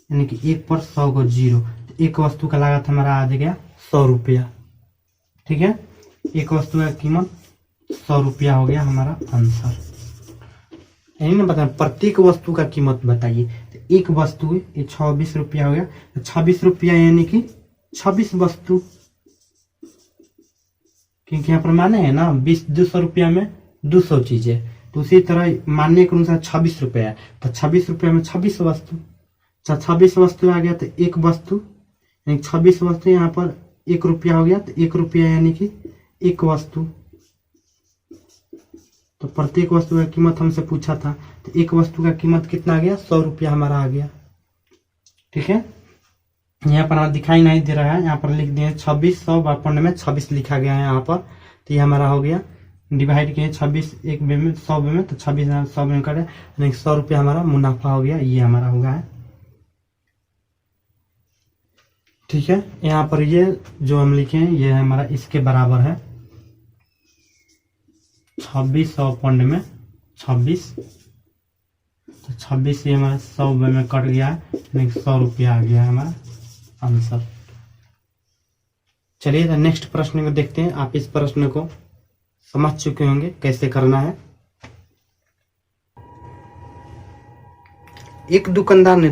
यानी कि 1 पर 100 को 0, तो एक वस्तु का लागत हमारा आ गया 100 रुपया, ठीक है। एक वस्तु का कीमत 100 रुपया हो गया हमारा आंसर। यही ना बता, प्रत्येक वस्तु का कीमत बताइए, तो एक वस्तु है ये 26 रुपया हो गया, तो 26 रुपया यानी कि 26 वस्तु, क्योंकि यहाँ पर माने है ना 200 रुपया में 200 चीजें, तो उसी तरह मानने के अनुसार 26 रुपया है, तो 26 रुपया में 26 वस्तु, 26 वस्तु आ गया, तो एक वस्तु यानी 26 वस्तु, यहाँ पर 1 रुपया हो गया, तो 1 रुपया यानी कि एक वस्तु। तो प्रत्येक वस्तु का कीमत हमसे पूछा था, तो एक वस्तु का कीमत कितना आ गया? 100 रुपया हमारा आ गया, ठीक है। यहाँ पर दिखाई नहीं दे रहा है, यहाँ पर लिख दिए 2600 अपॉन में 26 लिखा गया है यहाँ पर, तो ये हमारा हो गया डिवाइड किए 26 1 में 100 में, तो 26 100 में करे, यानी 100 रुपया हमारा मुनाफा हो गया, ये हमारा होगा है, ठीक है। यहाँ पर ये जो हम लिखे हैं ये हमारा इसके बराबर है 2600 अपॉन में 26, तो 26 ये हमारा 100 में कट गया है, यानी 100 रुपया आ गया है हमारा आंसर। चलिए तो नेक्स्ट प्रश्न को देखते हैं। आप इस प्रश्न को समझ चुके होंगे कैसे करना है। एक दुकानदार ने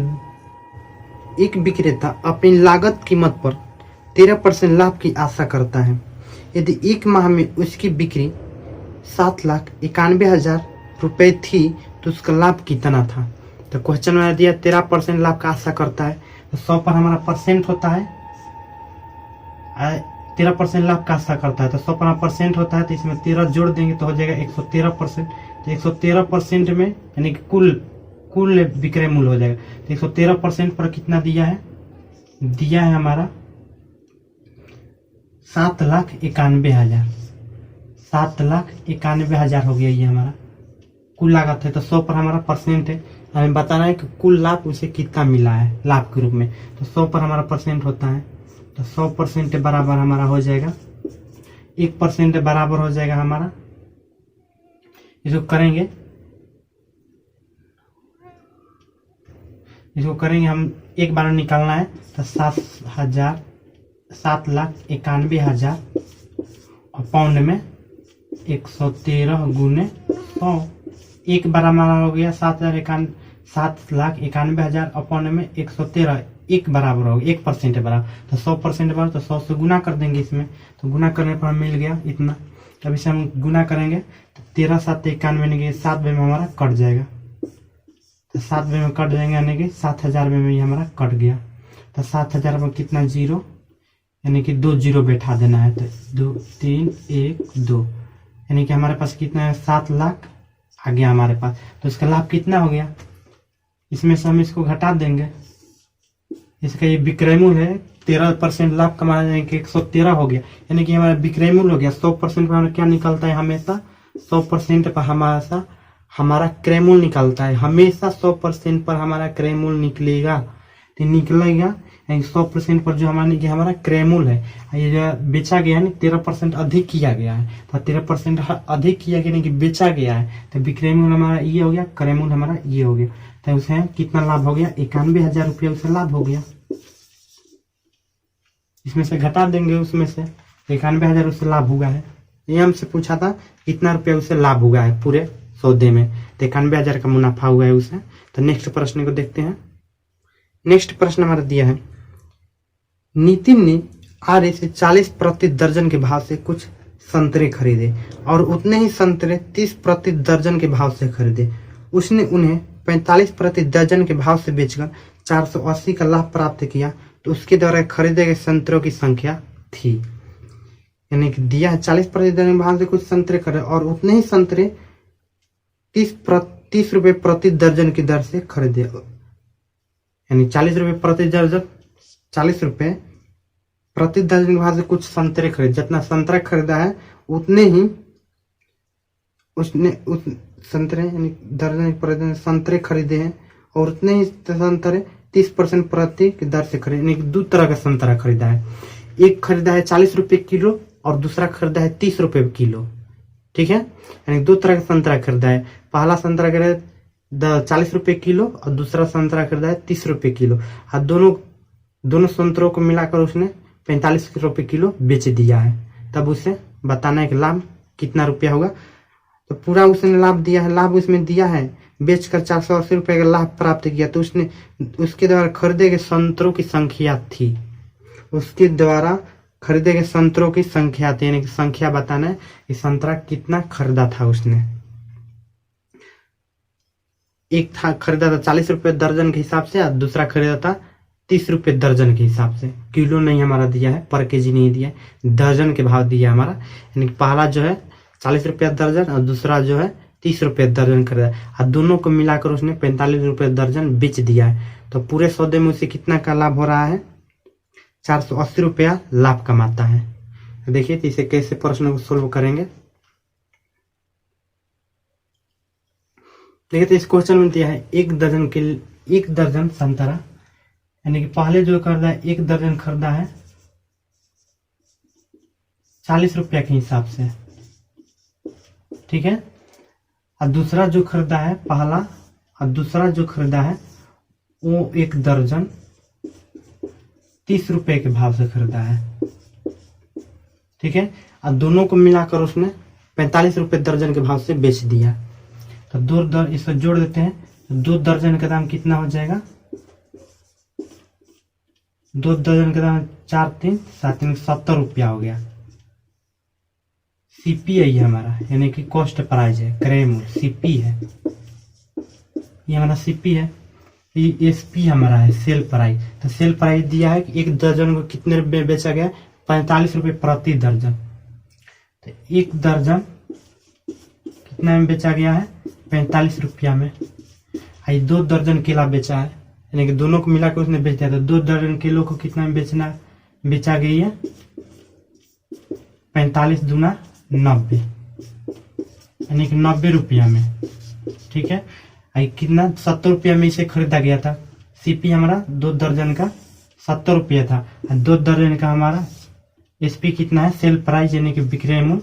एक विक्रेता अपनी लागत कीमत पर 13% लाभ की आशा करता है। यदि एक माह में उसकी बिक्री 7,91,000 रुपए थी तो उसका लाभ कितना था? तो क्वेश्चन में दिया 13% लाभ का आशा करता है, तो 100 पर हमारा परसेंट होता है, 13% लाभ का आशा करता है, तो 100 पर परसेंट होता है, तो इसमें 13 जोड़ देंगे तो हो जाएगा 113%। तो 113% में यानी कि कुल विक्रय मूल्य हो जाएगा, तो 113% पर कितना दिया है? दिया है हमारा 7,91,000, 7,91,000 हो गया ये हमारा कुल लागत है, तो 100 पर हमारा परसेंट है, हमें बताना है कि कुल लाभ उसे कितना मिला है लाभ के रूप में। तो 100 पर हमारा परसेंट होता है, तो 100% बराबर हमारा हो जाएगा 1% बराबर हो जाएगा हमारा, इसको करेंगे हम एक बार निकालना है, तो 7,91,000 और पाउंड में 113 गुने 100, एक बार हमारा हो गया 7,91,000 और पाउंड में 113, एक बराबर होगा 1% बराबर, तो 100% बराबर, तो 100 से गुना कर देंगे इसमें, तो गुना करने पर मिल गया इतना। अब इसे हम गुना करेंगे तो 13 7 91 7 में हमारा कट जाएगा, तो 7 में कट जाएंगे, यानी कि 7,000 में हमारा कट गया। तो 7,000 में कितना जीरो, यानी कि 2 जीरो बैठा देना है, तो 2 3 1 2, यानी कि हमारे पास कितना है 7 लाख आ गया हमारे पास। तो इसका लाभ कितना हो गया, इसमें से हम इसको घटा देंगे, इसका ये विक्रय मूल्य है 13% लाभ कमाया जाए कि 113 हो गया, यानी कि हमारा विक्रय मूल्य हो गया। 100% पर हमारा क्या निकलता है, हमेशा 100% पर हमारा क्रय मूल्य निकलता है, हमेशा 100% पर हमारा क्रय मूल्य निकलेगा, तो निकलेगा 100% पर जो हमारा क्रय मूल्य है, ये जो बेचा गया है 13% अधिक किया गया है, तो 13% अधिक किया गया यानी कि बेचा गया है, तो विक्रय मूल्य हमारा ये हो गया, क्रय मूल्य हमारा ये हो गया, तो उसे कितना लाभ हो गया 91,000 रुपया उसे लाभ हो गया। इसमें से घटा देंगे, उसमें से 91,000 उसे लाभ हुआ है। ये हमसे पूछा था कितना रुपया उसे लाभ हुआ है पूरे सौदे में, तो 91,000 का मुनाफा हुआ है उसे। तो नेक्स्ट प्रश्न को देखते हैं। नेक्स्ट प्रश्न हमारा दिया है, नितिन ने आर्य से 40 प्रति दर्जन के भाव से कुछ संतरे खरीदे और उतने ही संतरे 30 प्रति दर्जन के भाव से खरीदे। उसने उन्हें 45 प्रति दर्जन के भाव से बेचकर 480 का लाभ प्राप्त किया, तो उसके द्वारा खरीदे गए संतरों की संख्या थी, यानी कि दिया है 40 प्रति दर्जन के भाव से कुछ संतरे खरीदे और उतने ही संतरे 30 रुपए प्रति दर्जन की दर से खरीदे, यानी 40 रुपए प्रति दर्जन, 40 रुपए प्रति दर्जन के भाव से कुछ संतरे खरीदे। जितना संतरा खरीदा है उतने ही उसने उस संतरे यानी दर्जन प्रति संतरे खरीदे हैं और उतने ही संतरे 30% प्रति की दर से खरीदे, यानी कि दो तरह का संतरा खरीदा है, एक खरीदा है 40 रुपए किलो और दूसरा खरीदा है 30 रुपए किलो, ठीक है, यानी दो तरह का संतरा खरीदा है। पहला संतरा खरीदा 40 रुपए किलो और दूसरा संतरा खरीदा है 30 रुपए किलो, और दोनों संतरों को मिलाकर उसने 45 रुपए किलो बेच दिया है। तब उसे बताना है कि लाभ कितना रुपया होगा, तो पूरा उसने लाभ दिया है, लाभ उसमें दिया है, बेचकर 480 रुपए का लाभ प्राप्त किया, तो उसने उसके द्वारा खरीदे गए संतरों की संख्या थी, उसके द्वारा खरीदे गए संतरों की संख्या थी, यानी कि संख्या बताना है कि संतरा कितना खरीदा था उसने। एक था खरीदा था 40 रुपए दर्जन के हिसाब से और दूसरा खरीदा था 30 रुपए दर्जन के हिसाब से, किलो नहीं हमारा दिया है, पर केजी नहीं दिया है, दर्जन के भाव दिया हमारा, यानी कि पहला जो है 40 रुपया दर्जन और दूसरा जो है 30 रुपये दर्जन खरीदा, और दोनों को मिलाकर उसने 45 रुपये दर्जन बेच दिया है। तो पूरे सौदे में उसे कितना का लाभ हो रहा है, 480 रुपया लाभ कमाता है। देखिए तो इसे कैसे प्रश्न को सोल्व करेंगे। देखिए तो इस क्वेश्चन में दिया है एक दर्जन संतरा, यानी कि पहले जो खरीदा है 1 दर्जन खरीदा है 40 रुपया के हिसाब से, ठीक है, और दूसरा जो खरीदा है पहला और दूसरा जो खरीदा है वो 1 दर्जन 30 रुपए के भाव से खरीदा है, ठीक है, और दोनों को मिलाकर उसने 45 रुपए दर्जन के भाव से बेच दिया। तो इसको जोड़ देते हैं, तो 2 दर्जन का दाम कितना हो जाएगा, 2 दर्जन का दाम 4 3 7 70 रुपया हो गया। सीपी है ये हमारा, यानी कि कॉस्ट प्राइस है, क्रय मूल्य सीपी है, ये हमारा सीपी है। ये एसपी हमारा है सेल प्राइस, तो सेल प्राइस दिया है कि 1 दर्जन को कितने रुपए बेचा गया, 45 रुपए प्रति दर्जन। तो 1 दर्जन कितना में बेचा गया है, 45 रुपया में। 2 दर्जन केला बेचा है, यानी कि दोनों को मिलाकर उसने बेच दिया, तो 2 दर्जन केलों को कितना में बेचा गई है, 45 दूना 90, यानी कि 90 रुपया में। ठीक है। कितना 70 रुपया में इसे खरीदा गया था। सीपी हमारा 2 दर्जन का 70 रुपया था। 2 दर्जन का हमारा एसपी कितना है, सेल प्राइस यानी कि विक्रय मूल्य,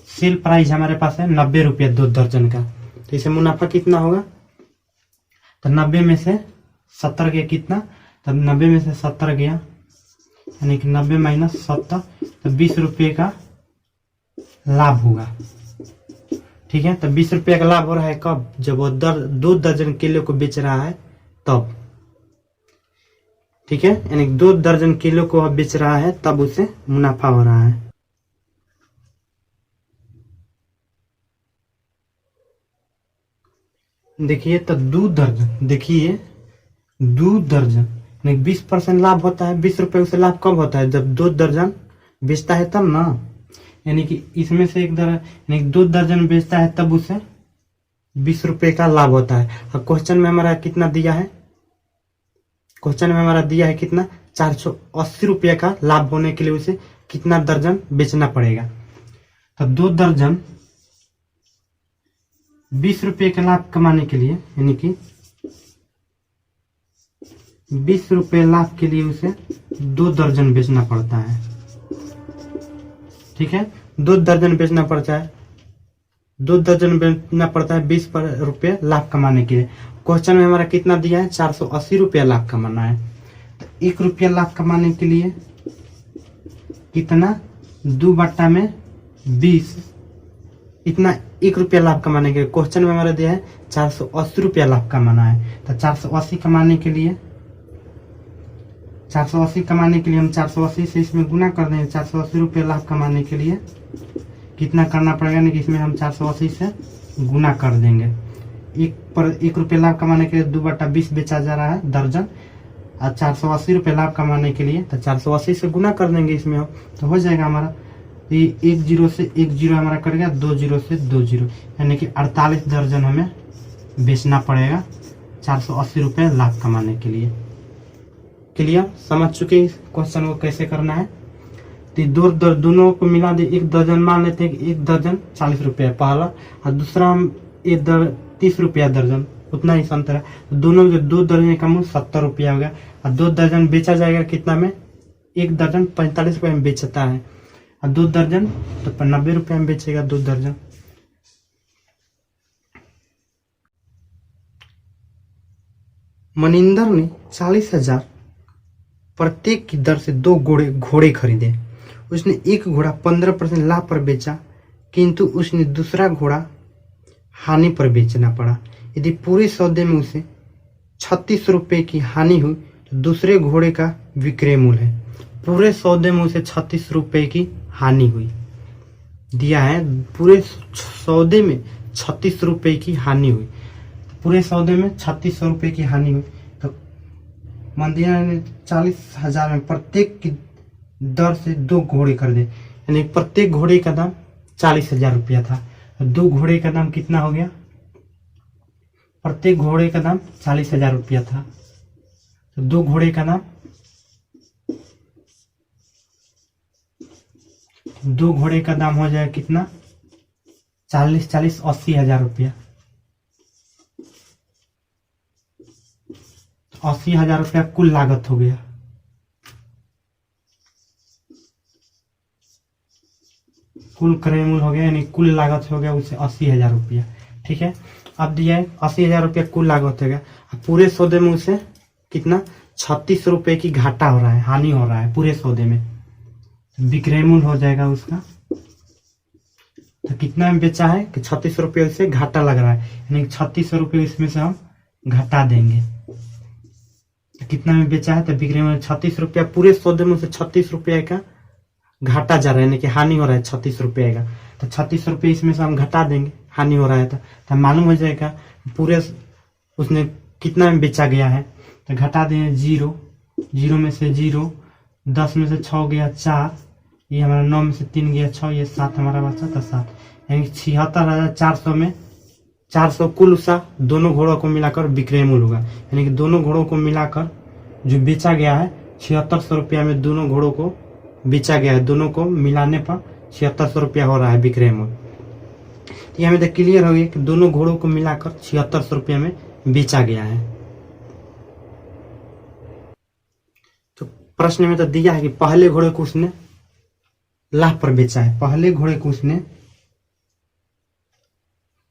सेल प्राइस हमारे पास है 90 रुपया 2 दर्जन का। तो इसे मुनाफा कितना होगा, तो 90 में से 70 गया कितना, तो 90 में से 70 गया यानी कि 90 माइनस 70, तो 20 रुपये का लाभ होगा। ठीक है, तो 20 रुपये का लाभ हो रहा है कब, जब वो 2 दर्जन किलो को बेच रहा है तब। ठीक है, यानी 2 दर्जन किलो को बेच रहा है तब उसे मुनाफा हो रहा है। देखिए तो 2 दर्जन, देखिए 2 दर्जन 20% लाभ होता है। 20 रुपये से लाभ कब होता है, जब 2 दर्जन बेचता है तब ना। यानी कि इसमें से एक दर्जन यानी 2 दर्जन बेचता है तब उसे 20 रुपये का लाभ होता है। अब क्वेश्चन में हमारा कितना दिया है, क्वेश्चन में हमारा दिया है कितना, 480 रुपये का लाभ होने के लिए उसे कितना दर्जन बेचना पड़ेगा। तो 2 दर्जन 20 रुपये का लाभ कमाने के लिए, यानी कि 20 रुपये लाभ के लिए उसे 2 दर्जन बेचना पड़ता है। ठीक है, 2 दर्जन बेचना पड़ता है, 2 दर्जन बेचना पड़ता है 20 रुपये लाभ कमाने के लिए। क्वेश्चन में हमारा कितना दिया है, 480 रुपया लाभ कमाना है। तो 1 रुपया लाभ कमाने के लिए कितना, 2/20, इतना 1 रुपया लाभ कमाने के लिए। क्वेश्चन में हमारा दिया है 480 रुपया लाभ कमाना है। तो 480 कमाने के लिए, 480 कमाने के लिए हम 480 से इसमें गुना कर देंगे। 480 रुपये लाभ कमाने के लिए कितना करना पड़ेगा, नहीं कि इसमें हम 480 से गुना कर देंगे। 1 रुपये लाभ कमाने के लिए 2/20 बेचा जा रहा है दर्जन, और 480 रुपये लाभ कमाने के लिए तो 480 से गुना कर देंगे इसमें हम, तो हो जाएगा हमारा ये 1 0 से 1 0 हमारा करेगा, 2 0 से 2 0, यानी कि 48 दर्जन हमें बेचना पड़ेगा 480 रुपये लाभ कमाने के लिए। क्लियर, समझ चुके इस क्वेश्चन को कैसे करना है। तो दोनों को मिला दे, 1 दर्जन मान लेते हैं कि 1 दर्जन 40 रुपया पहला, और दूसरा हम 30 रुपया दर्जन, उतना ही अंतर है। दोनों जो 2 दर्जन का मूल्य 70 रुपया हो गया, और 2 दर्जन बेचा जाएगा कितना में, 1 दर्जन 45 रुपये में बेचता है, और 2 दर्जन तो 90 रुपये में बेचेगा 2 दर्जन। मनिंदर ने 40,000 प्रत्येक की दर से 2 घोड़े खरीदे। उसने एक घोड़ा 15% लाभ पर बेचा, किंतु उसने दूसरा घोड़ा हानि पर बेचना पड़ा। यदि पूरे सौदे में उसे 36 रुपये की हानि हुई तो दूसरे घोड़े का विक्रय मूल्य है। पूरे सौदे में उसे 36 रुपये की हानि हुई, दिया है पूरे सौदे में 36 रुपये की हानि हुई। पूरे सौदे में 3600 रुपये की हानि हुई, तो मान दिया 40,000 में प्रत्येक की दर से 2 घोड़े खरीदे, यानी प्रत्येक घोड़े का दाम 40,000 रुपया था। 2 घोड़े का दाम कितना हो गया, प्रत्येक घोड़े का दाम 40,000 रुपया था, तो 2 घोड़े का दाम, 2 घोड़े का दाम हो जाएगा कितना, 40 80,000 रुपया। 80,000 रुपया कुल लागत हो गया। कुल क्रय मूल्य हो गया, यानी कुल लागत हो गया उसे 80,000 रुपया। ठीक है, अब दिया है 80,000 रुपया कुल लागत हो गया। पूरे सौदे में उसे कितना, 36 रुपये की घाटा हो रहा है, हानि हो रहा है पूरे सौदे में। विक्रय मूल्य हो जाएगा उसका, तो कितना में बेचा है कि 36 रुपये उसे घाटा लग रहा है, यानी 3600 रुपये इसमें से हम घटा देंगे। तो कितना में बेचा है, तो विक्रय मूल्य 36 रुपया, पूरे सौदे में उसे 36 रुपये का घाटा जा रहा है, यानी कि हानि हो रहा है 36 रुपये का। तो 36 रुपये इसमें से हम घटा देंगे, हानि हो रहा है तो मालूम हो जाएगा पूरे उसने कितना में बेचा गया है। तो घटा देंगे 0, 0 में से 0, 10 में से 6 गया 4, ये हमारा 9 में से 3 गया 6, ये 7 हमारा बचा था 7, यानी 76,400 में 400 कुल सा दोनों घोड़ों को मिलाकर विक्रय मूल्य होगा, यानी कि दोनों घोड़ों को मिलाकर जो बेचा गया है 7600 रुपया में दोनों घोड़ों को बेचा गया है। दोनों को मिलाने पर 7600 रुपया हो रहा है विक्रय मूल्य। तो ये हमें तो क्लियर हो गया कि दोनों घोड़ों को मिलाकर 7600 रुपये में बेचा गया है। तो प्रश्न में तो दिया है कि पहले घोड़े को उसने लाभ पर बेचा है, पहले घोड़े को उसने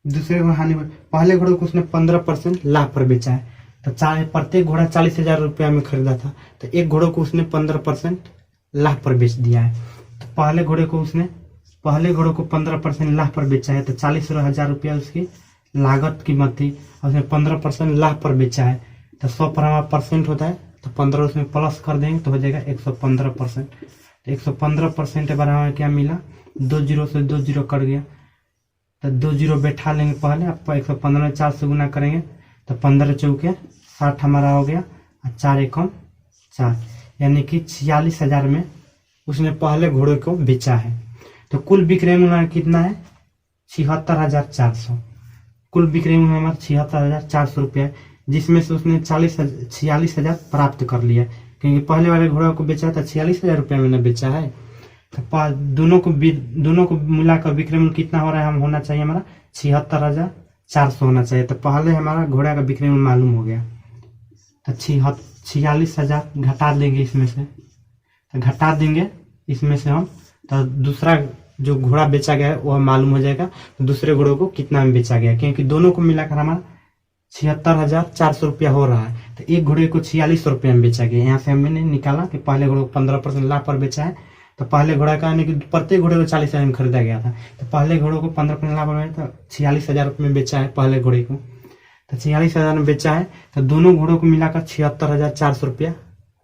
दूसरे को हानि पर, पहले घोड़े को उसने 15% लाभ पर बेचा है। तो प्रत्येक घोड़ा 40,000 रुपया में खरीदा था, तो एक घोड़े को उसने 15% लाभ पर बेच दिया है। तो पहले घोड़े को 15% लाभ पर बेचा है, तो 40,000 रुपया उसकी लागत कीमत थी, और उसने 15% लाभ पर बेचा है। तो 100 पर हमारा परसेंट होता है, तो 15 उसमें प्लस कर देंगे तो हो जाएगा 115%। तो 115% बार हमें क्या मिला, 2 जीरो से 2 जीरो कट गया, तो 2 जीरो बैठा लेंगे पहले। अब 115 में 4 से गुना करेंगे तो 15 चौके 60 हमारा हो गया, और 4 एकम 4, यानी कि 46,000 में उसने पहले घोड़े को बेचा है। तो कुल विक्रय मूल्य कितना है, 76,400। कुल विक्रय मूल्य हमारा 76,400 रुपया है, जिसमें से उसने 46,000 प्राप्त कर लिया, क्योंकि पहले वाले घोड़े को बेचा था 46,000 रुपया में न बेचा है। तो दोनों को मिलाकर विक्रय मूल्य कितना हो रहा है, हम होना चाहिए हमारा 76,400 होना चाहिए। तो पहले हमारा घोड़ा का विक्रय मूल्य मालूम हो गया, तो 46,000 घटा देंगे इसमें से, तो घटा देंगे इसमें से हम, तो दूसरा जो घोड़ा बेचा गया है वह मालूम हो जाएगा, तो दूसरे घोड़ों को कितना में बेचा गया, क्योंकि दोनों को मिलाकर हमारा 76,400 रुपया हो रहा है। तो एक घोड़े को 4600 रुपया में बेचा गया। यहाँ से हमने निकाला कि पहले घोड़े को 15% लाभ पर बेचा है, तो पहले घोड़ा का यानी कि प्रत्येक घोड़े को 40,000 में खरीदा गया था, तो पहले घोड़े को 15% लाभ पर, तो 46,000 रुपये में बेचा है पहले घोड़े को, तो 46,000 में बेचा है। तो दोनों घोड़ों को मिलाकर 76,400 रुपया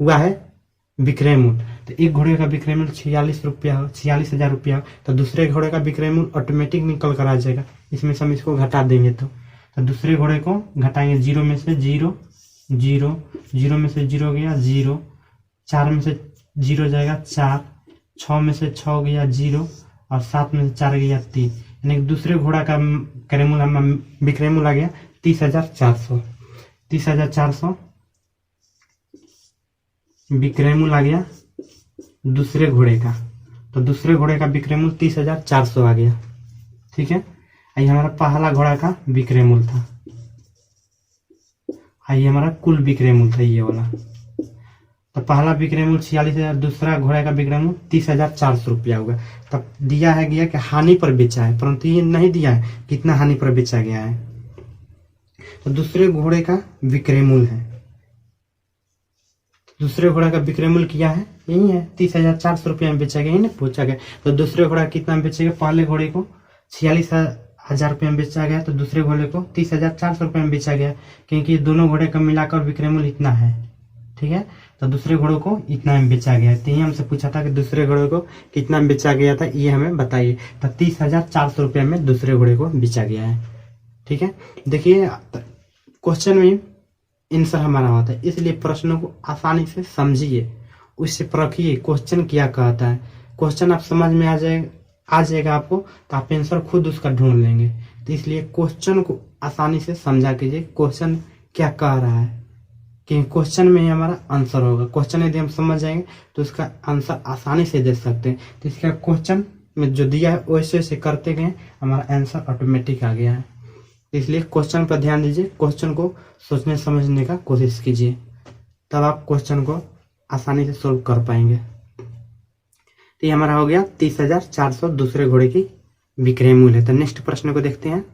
हुआ है विक्रय मूल्य। तो एक घोड़े का विक्रय मूल्य 46,000 रुपया, तो दूसरे घोड़े का विक्रय मूल्य ऑटोमेटिक निकल कर आ जाएगा। इसमें से हम इसको घटा देंगे, तो दूसरे घोड़े को घटाएंगे, 0 में से 0, 0, 0 में से 0 गया 0, 4 में से 0 जाएगा 4, 6 में से 6 गया 0, और 7 में से 4 गया 3, यानी दूसरे घोड़ा का विक्रय मूल्य आ गया 30,400। 30,400 विक्रय मूल्य आ गया दूसरे घोड़े का, तो दूसरे घोड़े का विक्रय मूल्य 30,400 आ गया। ठीक है, ये हमारा पहला घोड़ा का विक्रय मूल्य था, ये हमारा कुल विक्रय मूल्य था ये वाला। तो पहला विक्रय मूल्य 46,000, दूसरा घोड़े का विक्रय मूल्य 30,400 रुपया होगा। तब दिया है गया कि हानि पर बेचा है, परंतु ये नहीं दिया है कितना हानि पर बेचा गया है। तो दूसरे घोड़े का विक्रय मूल्य है, दूसरे घोड़ा का विक्रय मूल्य क्या है, यही है 30,400 रुपया में बेचा गया, यही ना पूछा गया। तो दूसरे घोड़ा कितना में बेचेगा, पहले घोड़े को 46,000 रुपये में बेचा गया, तो दूसरे घोड़े को 30,400 रुपये में बेचा गया, क्योंकि दोनों घोड़े का मिलाकर विक्रय मूल्य इतना है। ठीक है, तो दूसरे घोड़ों को इतना में बेचा गया। तो ये हमसे पूछा था कि दूसरे घोड़े को कितना में बेचा गया था, ये हमें बताइए। तो 30,400 रुपये में दूसरे घोड़े को बेचा गया है। ठीक है, देखिए क्वेश्चन में आंसर हमारा होता है, इसलिए प्रश्नों को आसानी से समझिए, उससे परखिए क्वेश्चन क्या कहता है। क्वेश्चन आप समझ में आ जाएगा आपको, तो आप आंसर खुद उसका ढूंढ लेंगे। तो इसलिए क्वेश्चन को आसानी से समझा कीजिए, क्वेश्चन क्या कह रहा है, कि क्वेश्चन में ही हमारा आंसर होगा। क्वेश्चन यदि हम समझ जाएंगे तो उसका आंसर आसानी से दे सकते हैं। तो इसका क्वेश्चन में जो दिया है वैसे वैसे करते गए हमारा आंसर ऑटोमेटिक आ गया है। इसलिए क्वेश्चन पर ध्यान दीजिए, क्वेश्चन को सोचने समझने का कोशिश कीजिए, तब आप क्वेश्चन को आसानी से सोल्व कर पाएंगे। तो ये हमारा हो गया 30,400 दूसरे घोड़े की विक्रय मूल्य है। तो नेक्स्ट प्रश्न को देखते हैं।